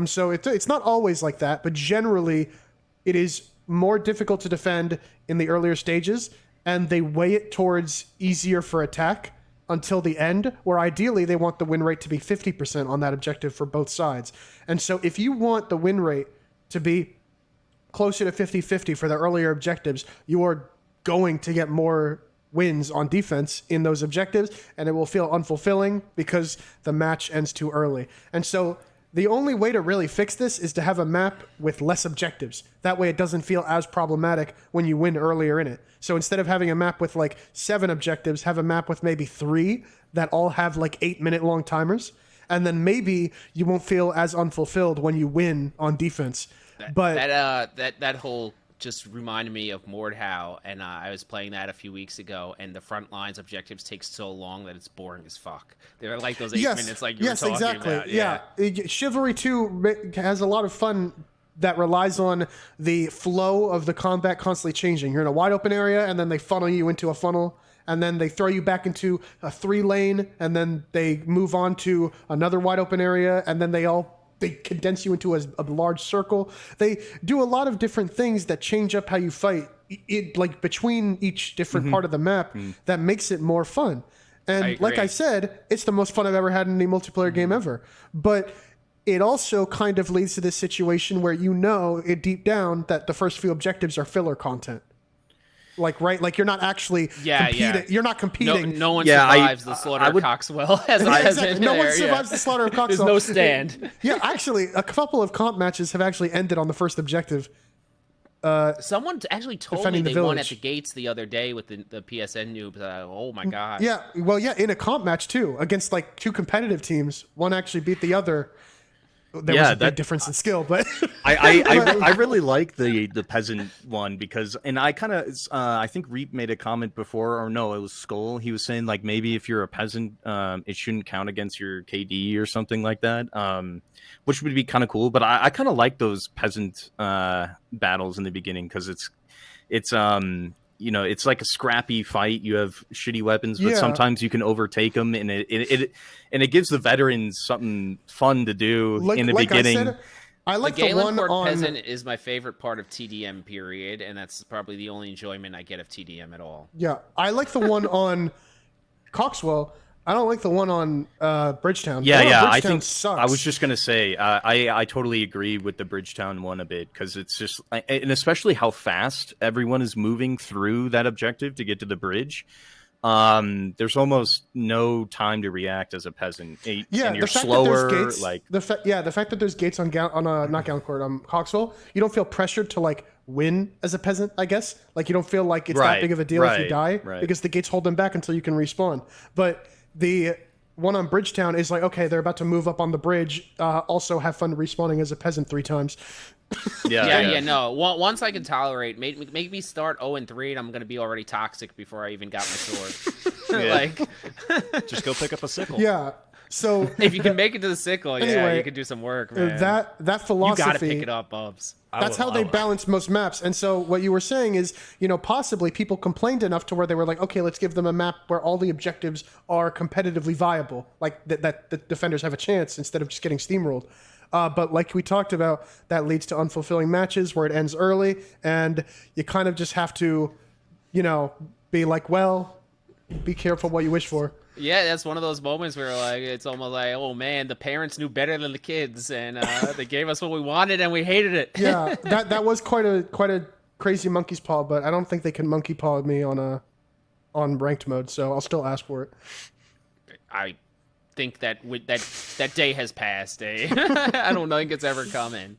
So it's not always like that, but generally it is more difficult to defend in the earlier stages, and they weigh it towards easier for attack until the end, where ideally they want the win rate to be 50% on that objective for both sides. And so if you want the win rate to be closer to 50-50 for the earlier objectives, you are going to get more wins on defense in those objectives, and it will feel unfulfilling because the match ends too early. And so the only way to really fix this is to have a map with less objectives. That way it doesn't feel as problematic when you win earlier in it. So instead of having a map with like 7 objectives, have a map with maybe 3 that all have like 8-minute long timers. And then maybe you won't feel as unfulfilled when you win on defense. But that whole just reminded me of Mordhau, and I was playing that a few weeks ago, and the front lines objectives take so long that it's boring as fuck. They're like those 8 minutes like you were talking exactly. about. Yeah. Chivalry 2 has a lot of fun that relies on the flow of the combat constantly changing. You're in a wide open area, and then they funnel you into a funnel, and then they throw you back into a 3-lane, and then they move on to another wide open area, and then they condense you into a large circle. They do a lot of different things that change up how you fight like between each different part of the map that makes it more fun. And like I said, it's the most fun I've ever had in any multiplayer game ever. But it also kind of leads to this situation where you know it deep down that the first few objectives are filler content. Like, right? Like, you're not actually competing. Yeah. You're not competing. No one survives the slaughter of Coxwell. No one survives the slaughter of Coxwell. There's no stand. Yeah, actually, a couple of comp matches have actually ended on the first objective. Someone actually told me they won at the gates the other day with the PSN noobs. Oh, my God. Yeah, well, yeah, in a comp match, too, against, like, 2 competitive teams. One actually beat the other. There was a big difference in skill, but I really like the peasant one because, and I kind of I think Reap made a comment before, or no, it was Skull. He was saying like maybe if you're a peasant, it shouldn't count against your KD or something like that, which would be kind of cool. But I kind of like those peasant battles in the beginning because it's you know, it's like a scrappy fight. You have shitty weapons, but sometimes you can overtake them, and it gives the veterans something fun to do in the beginning. I like the one on Peasant is my favorite part of TDM period, and that's probably the only enjoyment I get of TDM at all. Yeah, I like the one on Coxwell. I don't like the one on Bridgetown. I think sucks. I was just gonna say I totally agree with the Bridgetown one a bit because it's just, and especially how fast everyone is moving through that objective to get to the bridge. There's almost no time to react as a peasant. And you're slower. Gates, like the fact that there's gates on not Gallancourt, Coxwell, you don't feel pressured to like win as a peasant. I guess like you don't feel like it's that big of a deal if you die because the gates hold them back until you can respawn. But the one on Bridgetown is like, okay, they're about to move up on the bridge. Also, have fun respawning as a peasant 3 times. No. Once I can tolerate, make me start 0-3, and I'm gonna be already toxic before I even got my sword. Like, just go pick up a sickle. Yeah. So if you can make it to the sickle, anyway, you can do some work, man. That philosophy. You gotta pick it up, Bubs. That's how they balance most maps. And so what you were saying is, you know, possibly people complained enough to where they were like, okay, let's give them a map where all the objectives are competitively viable, like that the defenders have a chance instead of just getting steamrolled. But like we talked about, that leads to unfulfilling matches where it ends early, and you kind of just have to, you know, be like, well, be careful what you wish for. Yeah, that's one of those moments where like it's almost like, oh man, the parents knew better than the kids, and they gave us what we wanted, and we hated it. Yeah, that was quite a crazy monkey's paw, but I don't think they can monkey paw me on ranked mode, so I'll still ask for it. I think that that day has passed. I don't think it's ever coming.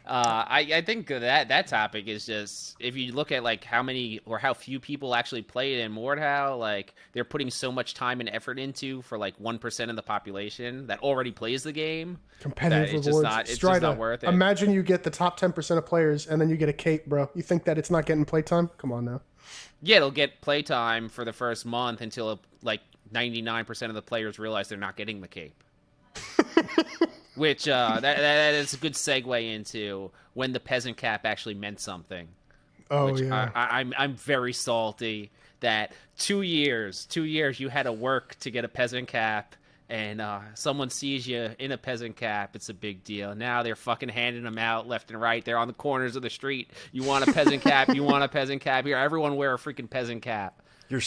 I think that topic is just, if you look at like how many or how few people actually play it in Mordhau, like they're putting so much time and effort into for like 1% of the population that already plays the game. Competitive rewards. It's just not worth it. Imagine you get the top 10% of players and then you get a cape, bro. You think that it's not getting playtime? Come on now. Yeah, it'll get playtime for the first month until like 99% of the players realize they're not getting the cape. Which that is a good segue into when the peasant cap actually meant something. Oh, which yeah. I'm very salty that 2 years you had to work to get a peasant cap, and someone sees you in a peasant cap, it's a big deal. Now they're fucking handing them out left and right. They're on the corners of the street. You want a peasant cap? You want a peasant cap? Here, everyone wear a freaking peasant cap.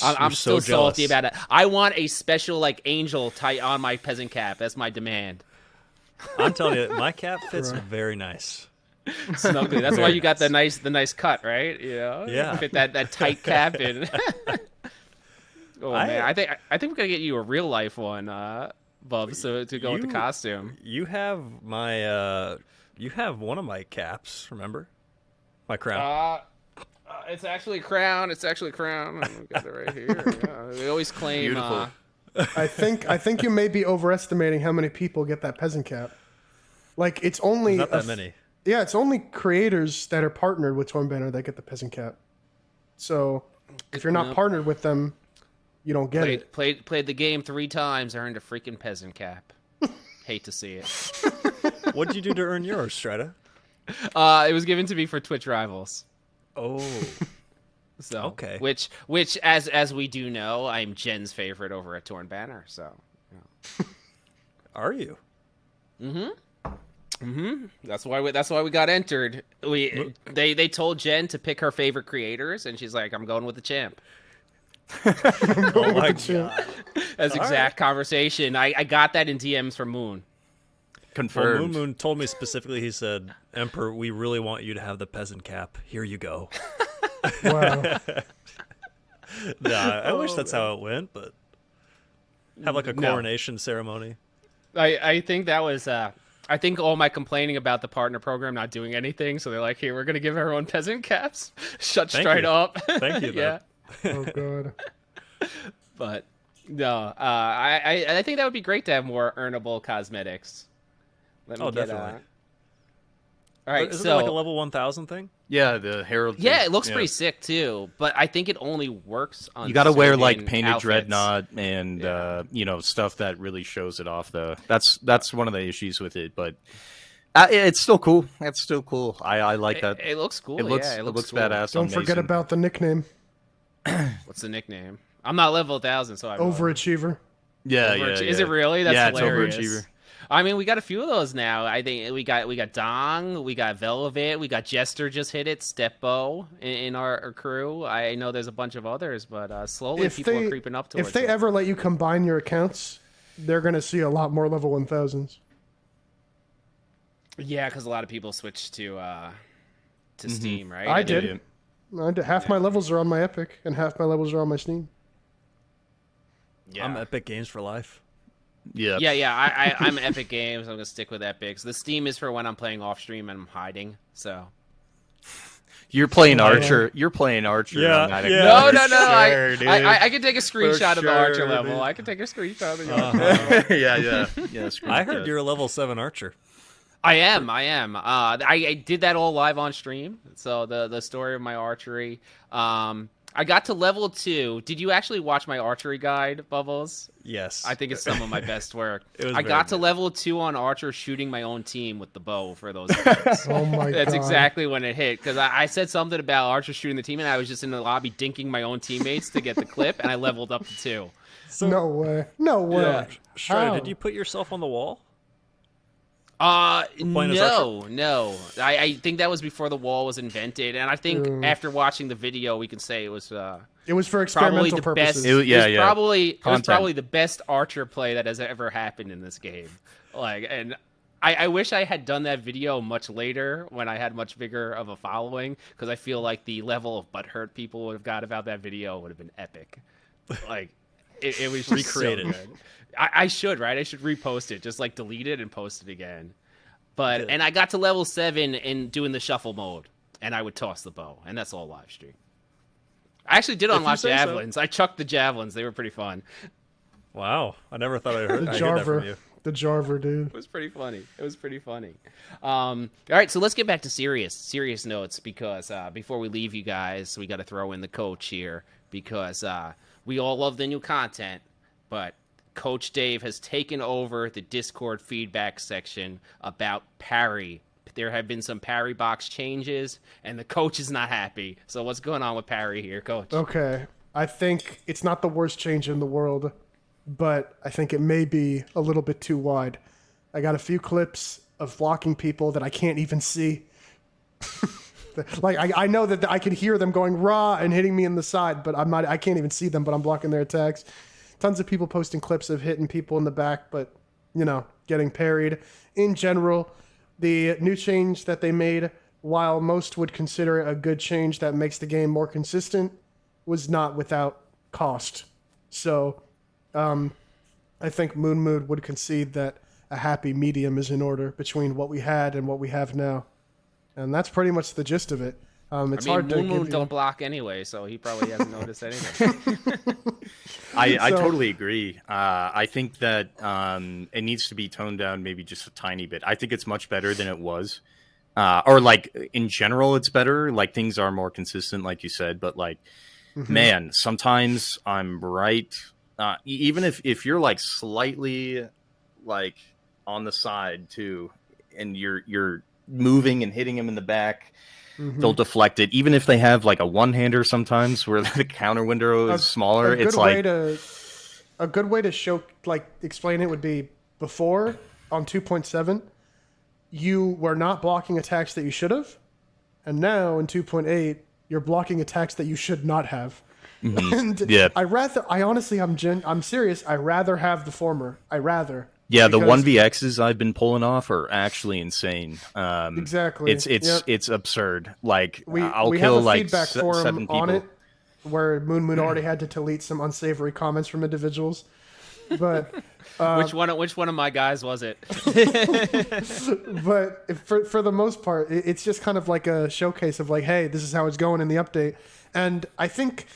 I'm so still salty jealous. about it. I want a special like angel tie on my peasant cap. That's my demand. I'm telling you, my cap fits very nice. Snugly. That's why you got the nice cut, right? Yeah. Fit that tight cap in. Oh man, I think we're gonna get you a real life one, Bub, so to go with the costume. You have my you have one of my caps, remember? My crown. It's actually a crown. It's actually a crown. I got it right here. Yeah. We always claim. Beautiful. I think you may be overestimating how many people get that peasant cap. Like it's only Not that many. Yeah, it's only creators that are partnered with Torn Banner that get the peasant cap. So if you're not partnered with them, you don't get it. Played the game 3 times, earned a freaking peasant cap. Hate to see it. What'd you do to earn yours, Strata? It was given to me for Twitch Rivals. Oh. So Okay. Which as we do know, I'm Jen's favorite over at Torn Banner. So. Are you? That's why we got entered. They told Jen to pick her favorite creators, and she's like, "I'm going with the champ." Oh my god. That's exact conversation. I got that in DMs from Moon. Well, Confirmed. Moon told me specifically, he said, Emperor, we really want you to have the peasant cap. Here you go. Wow. Nah, I wish that's how it went, but have like a coronation ceremony. I think that was I think all my complaining about the partner program not doing anything, so they're like, "Here, we're gonna give everyone peasant caps." Shut Thank straight you. up. Thank you, though. Yeah, Oh god. but no, I think that would be great to have more earnable cosmetics. Let me Oh, get, definitely. all right, Isn't so there like a level 1000 thing? Yeah, the Herald. yeah, it looks pretty sick too, but I think it only works on. You got to wear like certain painted outfits. dreadnought and stuff that really shows it off. Though that's one of the issues with it, but it's still cool. It's still cool. I like that. It looks cool. It looks yeah, it looks cool. badass. Don't on forget Mason. about the nickname. What's the nickname? I'm not level 1000, so I Overachiever. Yeah, Is it really? That's yeah, hilarious. it's overachiever. I mean, we got a few of those now. I think we got Dong, we got Velvet, we got Jester just hit it, Stepbo in our crew. I know there's a bunch of others, but slowly people are creeping up towards If they it. ever let you combine your accounts, they're gonna see a lot more level 1000s. Yeah, because a lot of people switch to Steam, right? I And did. Half my levels are on my Epic, and half my levels are on my Steam. Yeah. I'm Epic Games for life. Yeah. Yeah. I'm Epic Games. I'm gonna stick with Epic. So the Steam is for when I'm playing off stream and I'm hiding. So. You're playing Archer. You're playing Archer. Yeah, on that yeah. account. No. Sure, dude. I can take a screenshot of the Archer sure, level. dude. I can take a screenshot of the Archer. yeah. I heard you're a level 7 archer. I am. I did that all live on stream. So the story of my archery. I got to level 2. Did you actually watch my archery guide, Bubbles? Yes. I think it's some of my best work. It was I very got to good. level 2 on archer shooting my own team with the bow for those events. Oh my god. That's exactly when it hit. Because I said something about archer shooting the team, and I was just in the lobby dinking my own teammates to get the clip, and I leveled up to 2. No way. No way. Yeah. Strider, How? did you put yourself on the wall? No. I think that was before the wall was invented, and I think Mm. after watching the video, we can say it was It was for probably experimental the purposes. best. It was It was Content. probably the best archer play that has ever happened in this game. And I wish I had done that video much later when I had much bigger of a following, because I feel like the level of butthurt people would have got about that video would have been epic. Like it was just Recreated. So good. I should, right? I should repost it, just like delete it and post it again. But and I got to level 7 in doing the shuffle mode, and I would toss the bow, and that's all live stream. I actually did unlock say so. javelins. I chucked the javelins; they were pretty fun. Wow. I never thought I'd heard The that from Jarver. you. The Jarver, dude. It was pretty funny. All right, so let's get back to serious notes, because before we leave you guys, we got to throw in the coach here, because we all love the new content, but Coach Dave has taken over the Discord feedback section about Parry. There have been some Parry box changes, and the coach is not happy. So what's going on with Parry here, Coach? Okay. I think it's not the worst change in the world, but I think it may be a little bit too wide. I got a few clips of blocking people that I can't even see. Like I know that I can hear them going raw and hitting me in the side, but I can't even see them, but I'm blocking their attacks. Tons of people posting clips of hitting people in the back, but getting parried. In general, the new change that they made, while most would consider it a good change that makes the game more consistent, was not without cost. So I think Moon Mood would concede that a happy medium is in order between what we had and what we have now. And that's pretty much the gist of it. It's hard to Moon don't block anyway, so he probably hasn't noticed anything. I totally agree. I think that it needs to be toned down maybe just a tiny bit. I think it's much better than it was. Or like in general, it's better. Like things are more consistent, like you said. But like, man, sometimes I'm right. Even if you're like slightly like on the side too, and you're moving and hitting him in the back, they'll deflect it. Even if they have like a one-hander sometimes where the counter window is smaller, it's like a good way to show explain it would be before on 2.7 you were not blocking attacks that you should have, and now in 2.8 you're blocking attacks that you should not have. And yeah, I'm serious. I rather have the former. Yeah, the 1vx's I've been pulling off are actually insane. Exactly. It's absurd. Like I'll we kill have a like feedback 7 forum people on it, where Moon already had to delete some unsavory comments from individuals. But which one of my guys was it? But for the most part, it's just kind of like a showcase of like, hey, this is how it's going in the update. And I think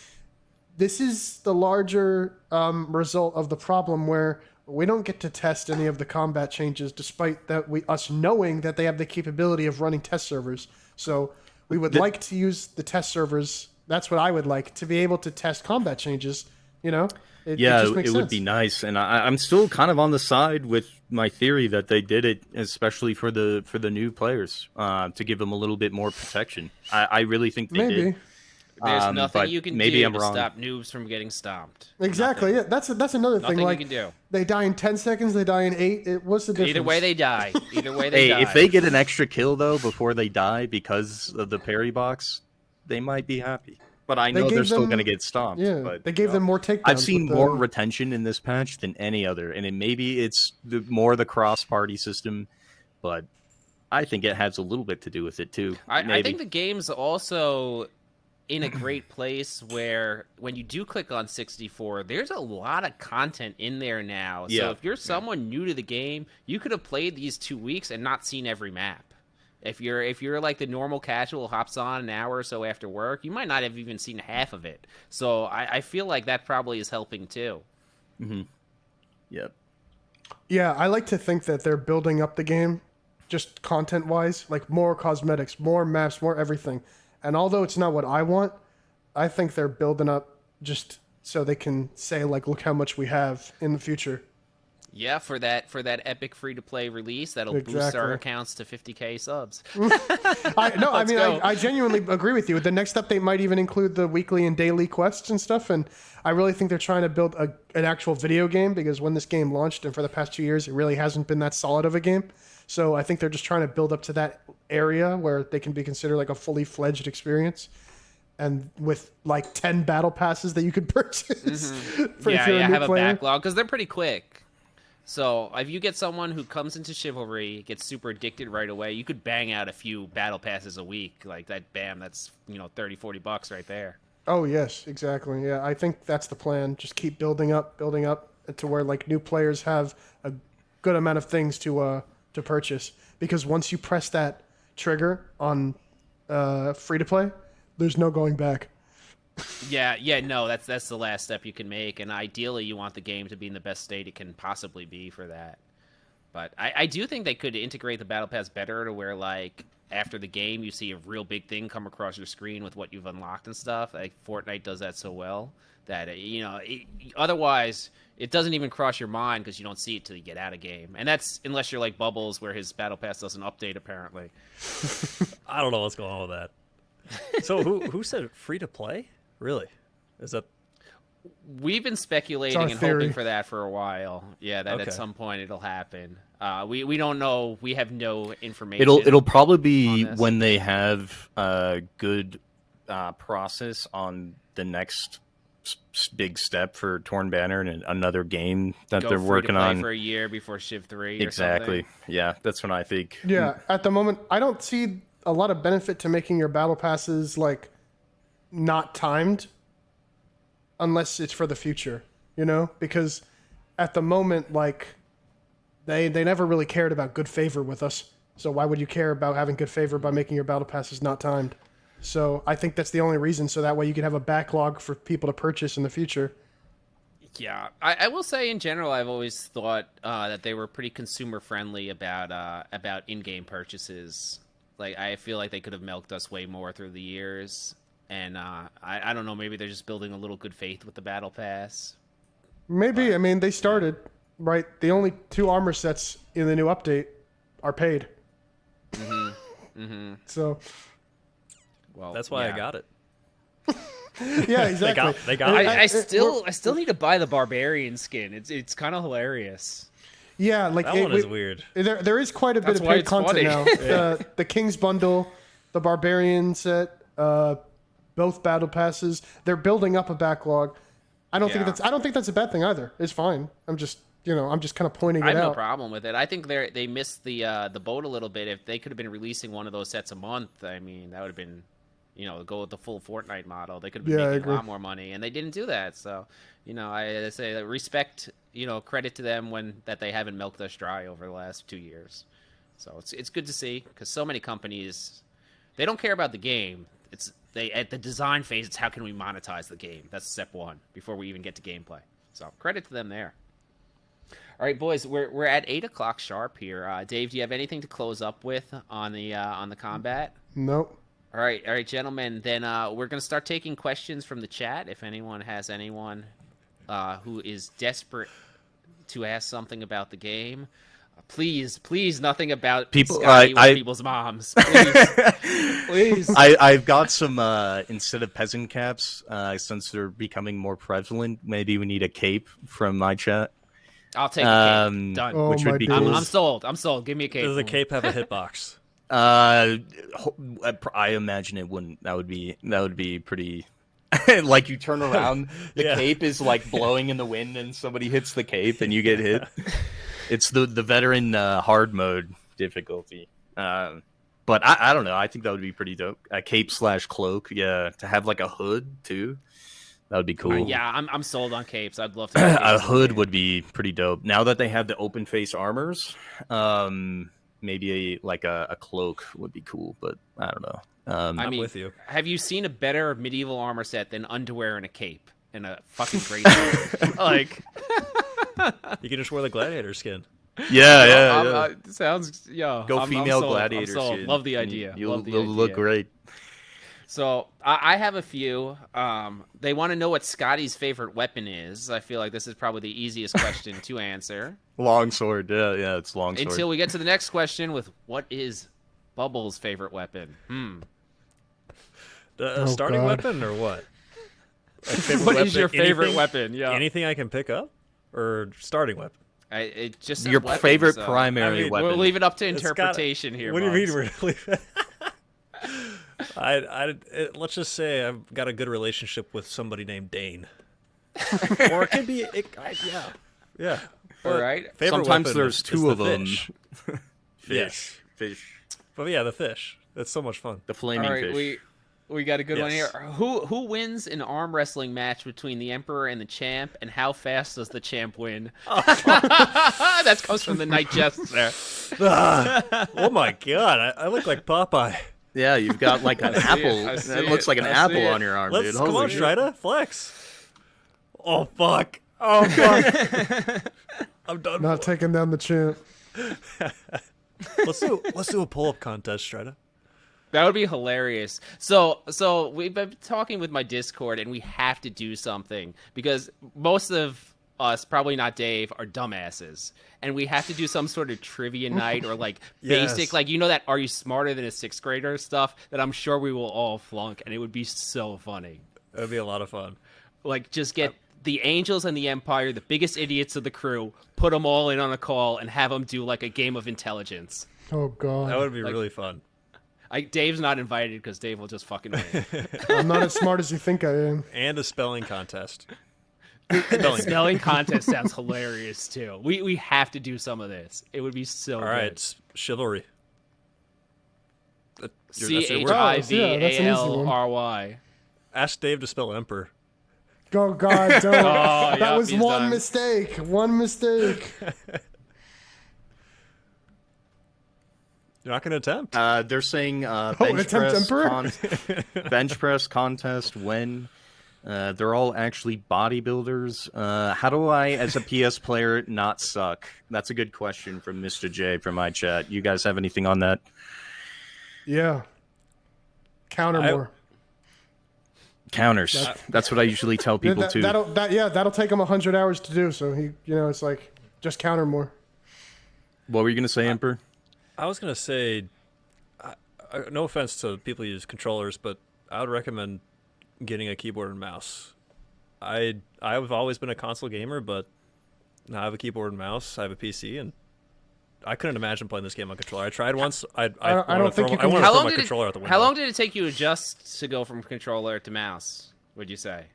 this is the larger result of the problem where we don't get to test any of the combat changes, despite us knowing that they have the capability of running test servers. So we would like to use the test servers. That's what I would like, to be able to test combat changes. It just makes sense. Would be nice. And I'm still kind of on the side with my theory that they did it, especially for the new players, to give them a little bit more protection. I really think they did. There's nothing you can do to wrong. stop noobs from getting stomped. Exactly. Nothing. Yeah, that's another thing. Nothing like, you can do. They die in 10 seconds. They die in 8. What's the difference? Either way, they die. Die. If they get an extra kill though before they die because of the parry box, they might be happy. But I know they're still going to get stomped. Yeah, but, they gave them more takedowns. I've seen more retention in this patch than any other, and maybe it's more the cross-party system, but I think it has a little bit to do with it too. I think the game's also in a great place where when you do click on 64, there's a lot of content in there now. So if you're someone new to the game, you could have played these 2 weeks and not seen every map. If you're like the normal casual hops on an hour or so after work, you might not have even seen half of it. So I feel like that probably is helping too. Yep. Yeah, I like to think that they're building up the game, just content-wise, like more cosmetics, more maps, more everything. And although it's not what I want, I think they're building up just so they can say, like, look how much we have in the future. Yeah, for that epic free-to-play release, that'll boost our accounts to 50K subs. I genuinely agree with you. The next update might even include the weekly and daily quests and stuff, and I really think they're trying to build an actual video game, because when this game launched, and for the past 2 years, it really hasn't been that solid of a game. So I think they're just trying to build up to that area where they can be considered like a fully fledged experience, and with like 10 battle passes that you could purchase. Have a backlog, because they're pretty quick. So if you get someone who comes into Chivalry, gets super addicted right away, you could bang out a few battle passes a week. Like that, bam, that's $30-$40 right there. Oh yes, exactly. Yeah, I think that's the plan. Just keep building up to where like new players have a good amount of things to purchase. Because once you press that trigger on free to play, there's no going back. No, that's the last step you can make, and ideally you want the game to be in the best state it can possibly be for that. But I do think they could integrate the battle pass better to where, like, after the game you see a real big thing come across your screen with what you've unlocked and stuff. Like Fortnite does that so well that otherwise it doesn't even cross your mind because you don't see it till you get out of game, and that's unless you're like Bubbles, where his battle pass doesn't update apparently. I don't know what's going on with that. So who said free to play? Really? Is that? We've been speculating and theory. hoping for that for a while. Yeah, that Okay. at some point it'll happen. We don't know. We have no information. It'll probably be on this. when they have a good process on the next big step for Torn Banner and another game that Go they're free working to play on. for a year before Civ 3. Exactly. Yeah, that's when I think. Yeah, at the moment, I don't see a lot of benefit to making your battle passes like not timed, unless it's for the future, you know? Because at the moment, like they never really cared about good favor with us. So why would you care about having good favor by making your battle passes not timed? So I think that's the only reason. So that way you can have a backlog for people to purchase in the future. Yeah, I will say in general, I've always thought that they were pretty consumer friendly about in-game purchases. Like I feel like they could have milked us way more through the years, and I don't know, maybe they're just building a little good faith with the battle pass. Maybe. I mean, they started, right? The only 2 armor sets in the new update are paid. So, Well, That's why yeah. I got it. yeah, exactly. They got it. I still need to buy the barbarian skin. It's kind of hilarious. Yeah, like That one is weird. There is quite a bit That's of why paid it's content funny. now. The King's bundle, the Barbarian set, both battle passes. They're building up a backlog. I don't think that's a bad thing either. It's fine. I'm just kind of pointing I it have no out. problem with it. I think they missed the boat a little bit. If they could have been releasing one of those sets a month, I mean, that would have been, go with the full Fortnite model. They could have been Yeah, I making a agree. lot more money, and they didn't do that. So, I say that respect, credit to them that they haven't milked us dry over the last 2 years. So it's good to see, because so many companies, they don't care about the game. At the design phase, it's how can we monetize the game. That's step one before we even get to gameplay. So credit to them there. All right, boys, we're at 8:00 sharp here. Dave, do you have anything to close up with on the combat? Nope. All right, gentlemen. Then we're gonna start taking questions from the chat. If anyone has anyone who is desperate to ask something about the game, please, nothing about People- Scotty with I- people's moms. Please. I've got some instead of peasant caps, since they're becoming more prevalent. Maybe we need a cape from my chat. I'll take a cape. Done. Oh, Which my would be days. cool. I'm sold. I'm sold. Give me a cape. Does the cape have a hitbox? I imagine it wouldn't. That would be pretty. Like you turn around, the Yeah. cape is like blowing in the wind, and somebody hits the cape, and you get hit. It's the veteran hard mode difficulty. But I don't know. I think that would be pretty dope. A cape / cloak. Yeah, to have like a hood too. That would be cool. Yeah, I'm sold on capes. I'd love to. Have A capes in hood there. would be pretty dope. Now that they have the open face armors, maybe a cloak would be cool. But I don't know. I I'm mean, with you. Have you seen a better medieval armor set than underwear and a cape and a fucking great sword? Like, You can just wear the gladiator skin. yeah. sounds Go I'm female sold. gladiator I'm sold. skin. Love the idea. You'll Love the look idea. great. So I have a few. They want to know what Scotty's favorite weapon is. I feel like this is probably the easiest question to answer. Longsword. Yeah, it's longsword. Until we get to the next question with what is Bubbles' favorite weapon? The Oh, starting God. weapon or what? Like, favorite What is weapon- your favorite anything- weapon? Yeah. Anything I can pick up, or starting weapon? It just said Your weapons, favorite so primary I mean, weapon. We'll leave it up to It's got- interpretation here. What do you mean? Bugs. We're leaving? Let's just say I've got a good relationship with somebody named Dane, or it could be, yeah. All right. Favorite Sometimes weapon there's is two the of them. fish. Yes. Fish. But yeah, the fish. That's so much fun. The flaming All right, fish. we got a good one here. Yes. Who wins an arm wrestling match between the Emperor and the Champ, and how fast does the Champ win? That comes from the Night Jester. Oh my god, I look like Popeye. Yeah, you've got like an see it, apple. I see That looks it, like an I see apple it. on your arm, Let's dude. come Holy on, shit. Strida, flex. Oh fuck. Oh fuck. I'm done. Not taking down the champ. Let's do a pull-up contest, Strida. That would be hilarious. So we've been talking with my Discord, and we have to do something because most of us, probably not Dave, are dumbasses, and we have to do some sort of trivia night or like Yes. basic, like that "Are you smarter than a sixth grader?" stuff that I'm sure we will all flunk, and it would be so funny. That'd be a lot of fun. Like just get the Angels and the Empire, the biggest idiots of the crew, put them all in on a call and have them do like a game of intelligence. Oh god. That would be really fun. Dave's not invited because Dave will just fucking win. I'm not as smart as you think I am. And a spelling contest. Spelling contest sounds hilarious too. We have to do some of this. It would be so All right, Chivalry. Chivalry. Ask Dave to spell emperor. Oh god, don't. That yep, was he's one done. mistake. One mistake. You're not going to attempt? They're saying bench press contest when they're all actually bodybuilders. How do I, as a PS player, not suck? That's a good question from Mr. J from my chat. You guys have anything on that? Yeah. Counter more. Counters. That's what I usually tell people too. That'll take him 100 hours to do. So it's like just counter more. What were you gonna say, Emperor? I was going to say, no offense to people who use controllers, but I would recommend getting a keyboard and mouse. I've always been a console gamer, but now I have a keyboard and mouse. I have a PC, and I couldn't imagine playing this game on controller. I tried once. I want to throw my controller out the window. How long did it take you to adjust to go from controller to mouse, would you say?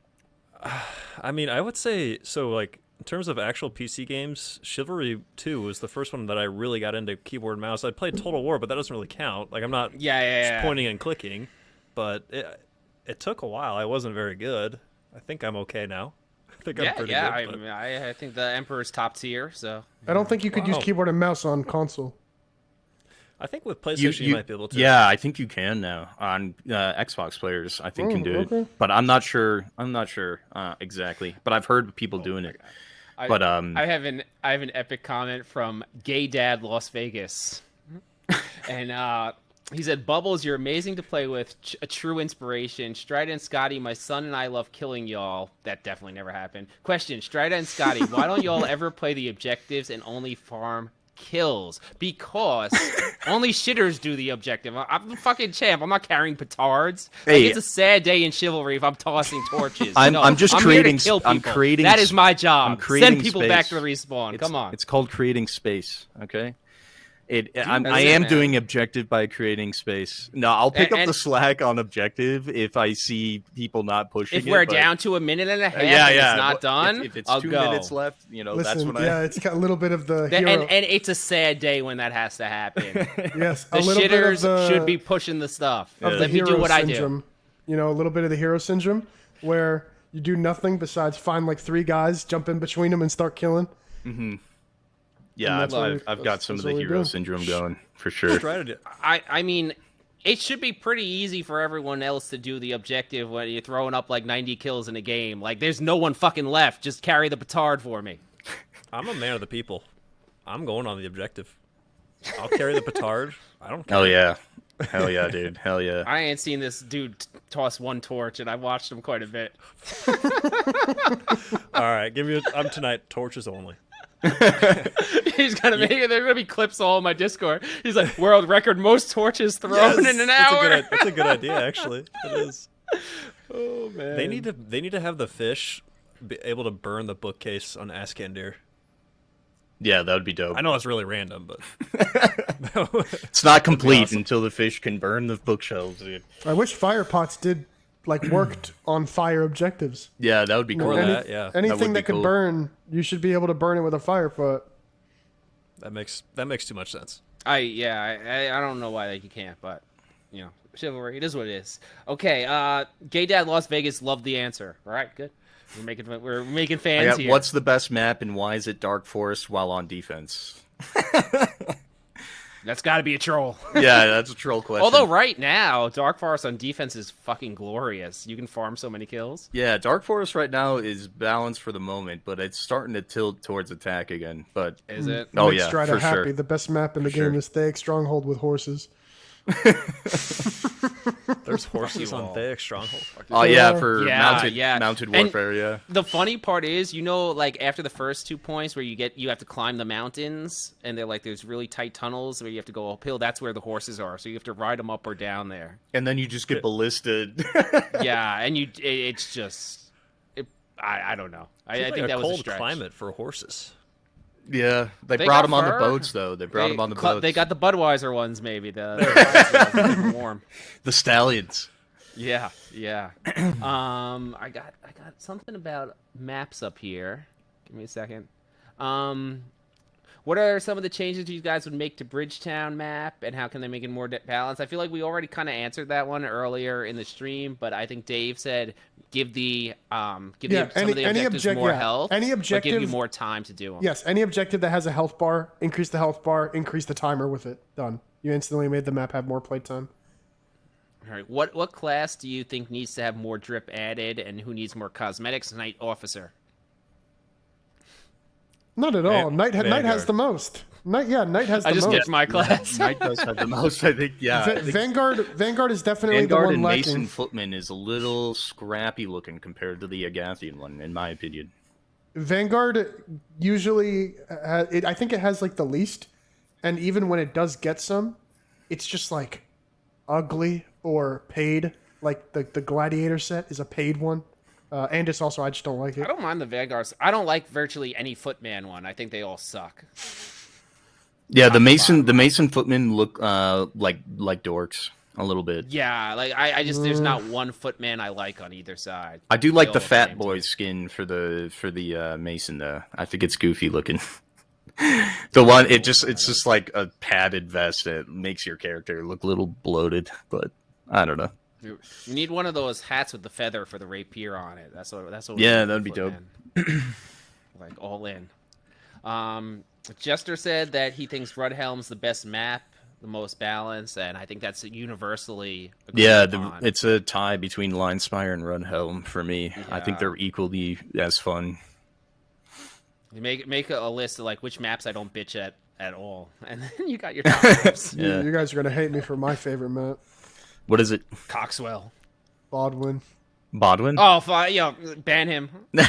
I mean, I would say, so like, in terms of actual PC games, Chivalry 2 was the first one that I really got into keyboard and mouse. I played Total War, but that doesn't really count. Like, I'm not just pointing and clicking, but it took a while. I wasn't very good. I think I'm okay now. I think I'm pretty good. I think the Emperor's top tier, so... I don't think you could use keyboard and mouse on console. I think with PlayStation you might be able to. Yeah, I think you can now on Xbox players. I think can do it, but I'm not sure. Exactly, but I've heard people doing it. I have an epic comment from Gay Dad Las Vegas, and he said, "Bubbles, you're amazing to play with, a true inspiration. Strida and Scotty, my son and I love killing y'all. That definitely never happened. Question: Strida and Scotty, why don't y'all ever play the objectives and only farm kills? Because only shitters do the objective. I'm the fucking champ. I'm not carrying petards. Hey, it's a sad day in Chivalry if I'm tossing torches. I'm just creating. Here to kill I'm creating. That is my job. I'm creating Send people space. back to the respawn. Come on. It's called creating space. Okay. I am doing objective by creating space. No, I'll pick up the slack on objective if I see people not pushing. If we're down to a minute and a half, and it's not done. If it's I'll 2 go. minutes left, Listen, that's when it's got a little bit of the hero. And it's a sad day when that has to happen. Yes, the a little shitters bit of the, should be pushing the stuff. Of Let me do what syndrome. I do. A little bit of the hero syndrome where you do nothing besides find like 3 guys, jump in between them, and start killing. Mm-hmm. Yeah, I've got some of the hero syndrome going for sure. I mean, it should be pretty easy for everyone else to do the objective when you're throwing up like 90 kills in a game. Like, there's no one fucking left. Just carry the petard for me. I'm a man of the people. I'm going on the objective. I'll carry the petard. I don't care. Hell yeah. Hell yeah, dude. Hell yeah. I ain't seen this dude toss one torch, and I watched him quite a bit. All right, I'm tonight, torches only. He's gonna make it. There's gonna be clips all in my Discord. He's like, world record most torches thrown in an hour. That's a good idea, actually. It is. Oh man. They need to have the fish be able to burn the bookcase on Ascandir. Yeah, that would be dope. I know it's really random, but it's not complete until the fish can burn the bookshelves, dude. I wish fire pots did worked on fire objectives. Yeah, that would be cool. Anything that could burn, you should be able to burn it with a fire pot. That makes too much sense. I don't know why you can't, but Chivalry, it is what it is. Okay, Gay Dad Las Vegas loved the answer. All right, good. We're making fans here. What's the best map and why is it Dark Forest while on defense? That's got to be a troll. Yeah, that's a troll question. Although right now, Dark Forest on defense is fucking glorious. You can farm so many kills. Yeah, Dark Forest right now is balanced for the moment, but it's starting to tilt towards attack again. But is it? Oh yeah, Strider for happy. Sure. The best map in the game is Thaic Stronghold with horses. There's horses on Thaic Stronghold. Oh yeah, for mounted warfare. And the funny part is, like after the first 2 points where you have to climb the mountains, and they're like there's really tight tunnels where you have to go uphill. That's where the horses are, so you have to ride them up or down there. And then you just get ballisted. Yeah, and it's just I don't know. I Seems think like that a was a cold stretch. climate for horses. Yeah, they They brought got them on the fur. boats though. They brought them on the boats. They got the Budweiser ones, maybe. The warm. the stallions. Yeah, yeah. I got something about maps up here. Give me a second. What are some of the changes you guys would make to Bridgetown map, and how can they make it more balanced? I feel like we already kind of answered that one earlier in the stream, but I think Dave said give some of the objectives more health, any but objective, give you more time to do them. Yes, any objective that has a health bar, increase the health bar, increase the timer with it. Done. You instantly made the map have more playtime. All right. What class do you think needs to have more drip added, and who needs more cosmetics? Knight Officer. Not at all. Knight has the most. Knight has the I just most. picked my class. Knight does have the most, I think. Yeah, I think Vanguard is definitely Vanguard the one and lacking. Mason Footman is a little scrappy looking compared to the Agathian one, in my opinion. Vanguard usually, I think it has like the least, and even when it does get some, it's just like ugly or paid. Like the Gladiator set is a paid one, and it's also I just don't like it. I don't mind the Vanguards. I don't like virtually any Footman one. I think they all suck. Yeah, the Mason Footmen look like dorks a little bit. Yeah, like I just there's not one Footman I like on either side. I do They like all the look Fat same Boy to me. skin for the Mason though. I think it's goofy looking. The one it's just like a padded vest that makes your character look a little bloated, but I don't know. You need one of those hats with the feather for the rapier on it. That's what. We Yeah, need that'd be for Footman. Like all in. Jester said that he thinks Rudhelm's the best map, the most balanced, and I think that's universally agreed Yeah, upon. it's a tie between Linespire and Rudhelm for me. I think they're equally as fun. You make a list of like which maps I don't bitch at all, and then you got your top maps. Yeah. You guys are gonna hate me for my favorite map, What is it? Coxwell. Bodwin. Bodwin? Oh, ban him. No,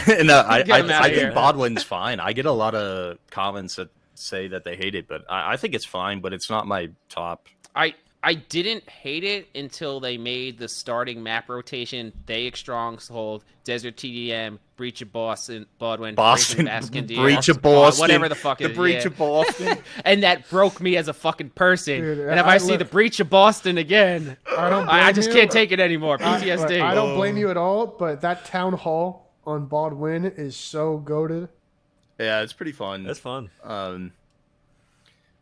I Get him outta think here. Bodwin's fine. I get a lot of comments that say that they hate it, but I think it's fine, but it's not my top. I didn't hate it until they made the starting map rotation: Thaic Stronghold, Desert TDM, Breach of Boston, Bodwin, Boston, Breach of Boston, whatever the fuck it is. Breach of Boston. And that broke me as a fucking person. Dude, and if I see the Breach of Boston again, I just can't take it anymore. PTSD. I don't blame you at all, but that town hall on Bodwin is so goated. Yeah, it's pretty fun. That's fun.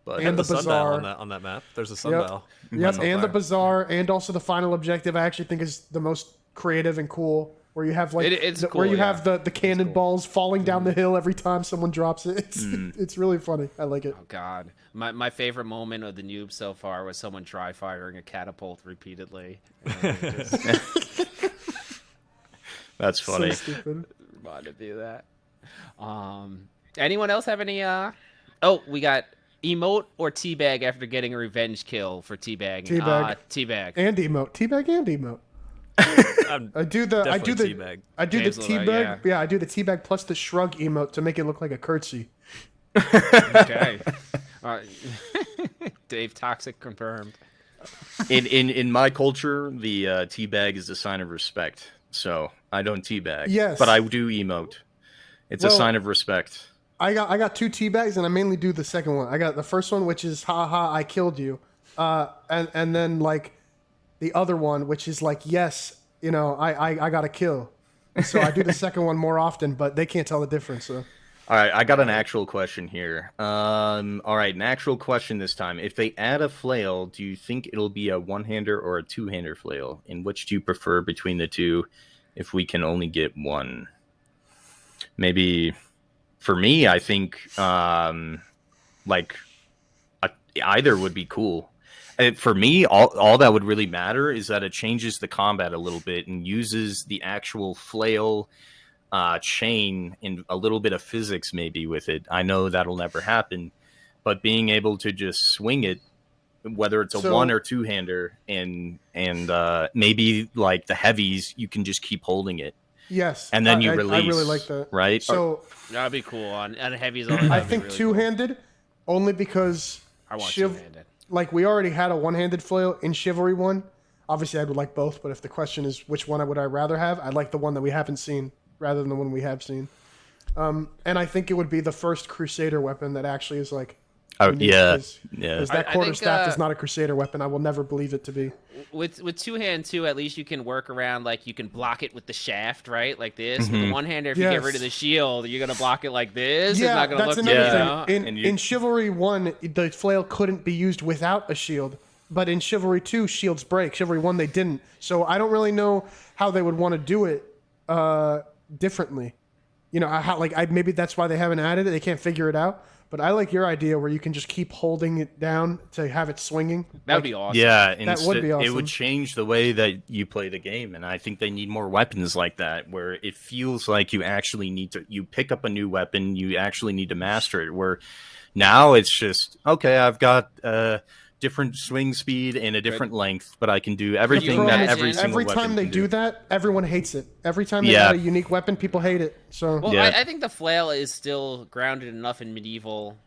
But And the the sundial bazaar. on that map. There's a sundial. Yep, That's on and the fire. bazaar, and also the final objective. I actually think is the most creative and cool, where you have like It's cool, where you yeah. have the cannonballs falling down the hill every time someone drops it. It's really funny. I like it. Oh God, my favorite moment of the noob so far was someone dry firing a catapult repeatedly. And it just that's funny. So stupid. wanted to do that. Anyone else have any? Oh, we got emote or teabag after getting a revenge kill for teabagging. Teabag. Teabag. And emote, teabag and emote. I'm I do the definitely teabag. James teabag. Lillard, Yeah, I do the teabag plus the shrug emote to make it look like a curtsy. Okay. Dave Toxic confirmed. In my culture, the teabag is a sign of respect. So I don't teabag. Yes. But I do emote. It's a Well, sign of respect. I got two teabags, and I mainly do the second one. I got the first one, which is "ha ha, I killed you," and then like the other one, which is like "yes, you know, I got a kill." So I do the second one more often, but they can't tell the difference. So. All right, I got an actual question here. All right, an actual question this time. If they add a flail, do you think it'll be a one-hander or a two-hander flail? And which do you prefer between the two if we can only get one? Maybe for me, I think either would be cool. For me, all that would really matter is that it changes the combat a little bit and uses the actual flail chain and a little bit of physics maybe with it. I know that'll never happen, but being able to just swing it, whether it's a one or two-hander, and maybe like the heavies, you can just keep holding it. Yes, And then you I release. really like that. Right? So That'd be cool on heavies. I think two-handed, only because I want two-handed. like we already had a one-handed flail in Chivalry 1. Obviously, I would like both, but if the question is which one would I rather have, I'd like the one that we haven't seen rather than the one we have seen. And I think it would be the first Crusader weapon that actually is like. Oh unique, yeah, 'cause yeah. that I quarterstaff think, is not a Crusader weapon. I will never believe it to be. With two hand too, at least you can work around, like you can block it with the shaft, right, like this. With the one hander, if you get rid of the shield, you're gonna block it like this. It's Yeah, not gonna that's look another you thing. know? In Chivalry 1, the flail couldn't be used without a shield. But in Chivalry 2, shields break. Chivalry 1, they didn't. So I don't really know how they would want to do it differently. You know, maybe that's why they haven't added it. They can't figure it out. But I like your idea where you can just keep holding it down to have it swinging. That would be awesome. Yeah, That would be It awesome. would change the way that you play the game, and I think they need more weapons like that, where it feels like you actually need to. You pick up a new weapon, you actually need to master it. Where now it's just okay. I've got different swing speed and a different length, but I can do everything that every single Every weapon time they can do that, everyone hates it. Every time they add a unique weapon, people hate it. So Well, Yeah. I think the flail is still grounded enough in medieval,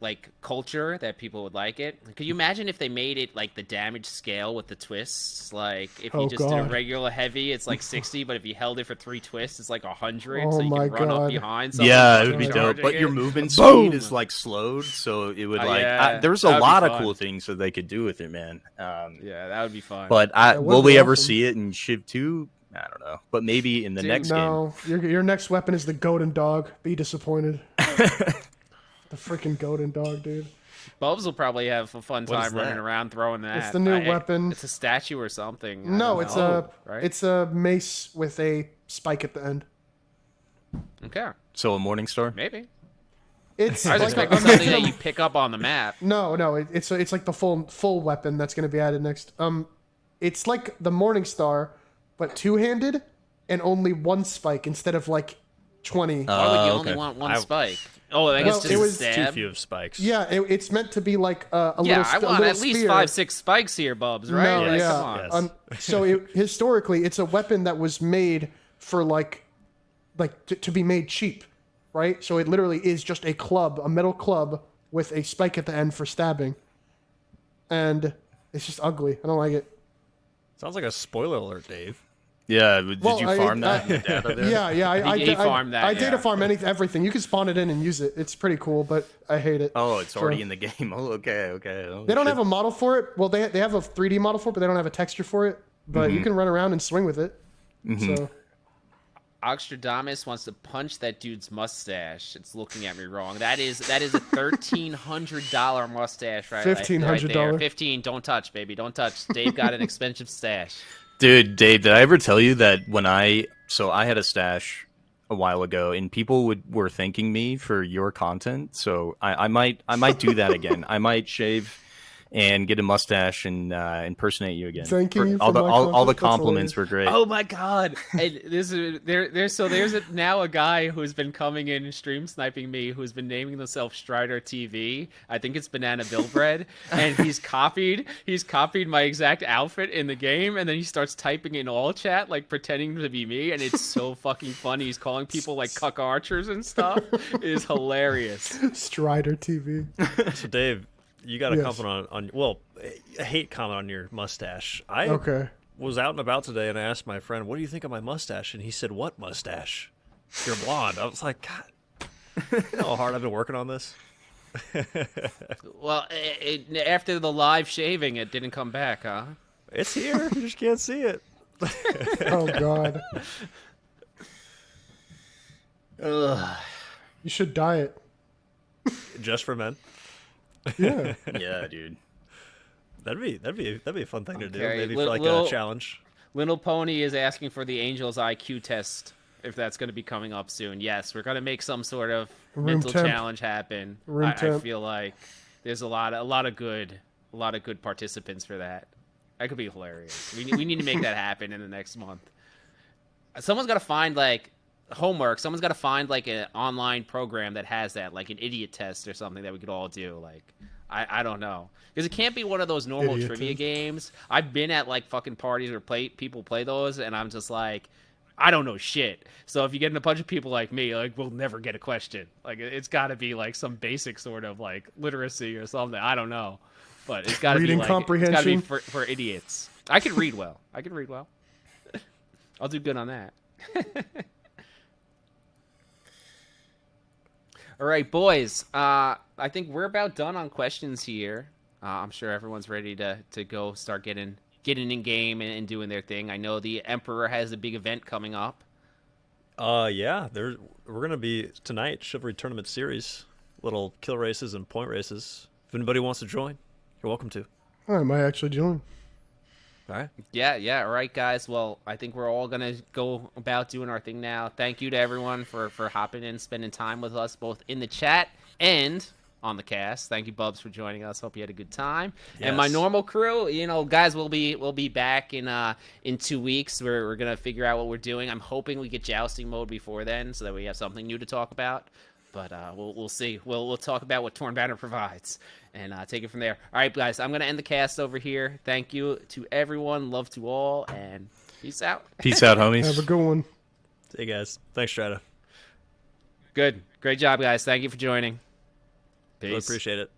like, culture that people would like it. Could you imagine if they made it like the damage scale with the twists? Like, if you just did a regular heavy, it's like 60, but if you held it for 3 twists, it's like 100. Oh so you my can run up God. behind someone. Yeah, it who's would be dope. charging But your it. movement Boom! speed is like slowed, so it would yeah, there's a that'd be lot of fun. cool things that they could do with it, man. Yeah, that would be fun. But That would will be we ever awesome. see it in Shiv 2? I don't know. But maybe in the next game. no, your next weapon is the Golden Dog. Be disappointed. The freaking Golden Dog, dude. Bubs will probably have a fun What is time running that? around throwing that. It's the new weapon. It's a statue or something. I No, don't it's know. a right? it's a mace with a spike at the end. Okay, So a Morning Star? maybe. It's I was like expecting something that you pick up on the map. no, it's like the full weapon that's going to be added next. It's like the Morning Star, but two-handed and only one spike instead of like 20. Why would you only okay. want one spike? Oh, I guess Well, just it a was Too stab. few of spikes. Yeah, it's meant to be like a Yeah, little. I a want little at least spear. 5-6 spikes here, Bubs. Right? No, Like, yeah. Come on. Yes. So historically, it's a weapon that was made for like to be made cheap, right? So it literally is just a club, a metal club with a spike at the end for stabbing, and it's just ugly. I don't like it. Sounds like a spoiler alert, Dave. Yeah, did Well, you farm that in the data there? Yeah. He farmed that, I yeah. data farm everything. You can spawn it in and use it. It's pretty cool, but I hate it. Oh, it's already in the game. Oh, okay. Oh, They don't shit. have a model for it. Well, they have a 3D model for it, but they don't have a texture for it. But you can run around and swing with it. So Oxtradamus wants to punch that dude's mustache. It's looking at me wrong. That is a $1,300 mustache, right? $1,500. Right there. 15. Don't touch, baby. Don't touch. Dave got an expensive stash. Dude, Dave, did I ever tell you that when I had a stash a while ago and people were thanking me for your content, so I might do that again. I might shave and get a mustache and impersonate you again. Thanking you for all the my all the content? That's compliments were great. Oh my god! And there's now a guy who's been coming in and stream sniping me who's been naming himself Strider TV. I think it's Banana Billbread, and he's copied my exact outfit in the game, and then he starts typing in all chat like pretending to be me, and it's so fucking funny. He's calling people like cuck archers and stuff. It is hilarious. Strider TV. So, Dave, you got a Yes. comment on a hate comment on your mustache. I Okay. was out and about today, and I asked my friend, "What do you think of my mustache?" And he said, "What mustache? You're blonde." I was like, "God, you know how hard I've been working on this." Well, after the live shaving, it didn't come back, huh? It's here. You just can't see it. Oh God. Ugh. You should dye it. Just for men. Yeah. Yeah, dude. That'd be a fun thing to do. Okay, Maybe for like little- a challenge. Little Pony is asking for the Angel's IQ test, if that's going to be coming up soon. Yes, we're going to make some sort of Room mental temp. challenge happen. Room I temp. feel like there's a lot of good participants for that. That could be hilarious. We need to make that happen in the next month. Someone's got to find like homework. Someone's got to find like an online program that has that, like an idiot test or something that we could all do. Like, I don't know, because it can't be one of those normal Idiot trivia test. games. I've been at like fucking parties where people play those, and I'm just like, I don't know shit. So if you get in a bunch of people like me, like, we'll never get a question. Like, it's got to be like some basic sort of like literacy or something. I don't know, but it's got to be Reading like, it's got to be comprehension. for idiots. I can read well. I'll do good on that. All right, boys. I think we're about done on questions here. I'm sure everyone's ready to go start getting in game and doing their thing. I know the Emperor has a big event coming up. Yeah, we're gonna be tonight Chivalry Tournament Series, little kill races and point races. If anybody wants to join, you're welcome to. I might actually join. All right. Yeah. All right, guys. Well, I think we're all gonna go about doing our thing now. Thank you to everyone for hopping in, spending time with us, both in the chat and on the cast. Thank you, Bubs, for joining us. Hope you had a good time. And my Yes. normal crew, guys, we'll be back in 2 weeks. We're gonna figure out what we're doing. I'm hoping we get jousting mode before then, so that we have something new to talk about. But we'll see. We'll talk about what Torn Banner provides and take it from there. All right, guys. I'm gonna end the cast over here. Thank you to everyone. Love to all, and peace out. Peace out, homies. Have a good one. Hey guys, thanks, Strata. Good. Great job, guys. Thank you for joining. Peace. Really appreciate it.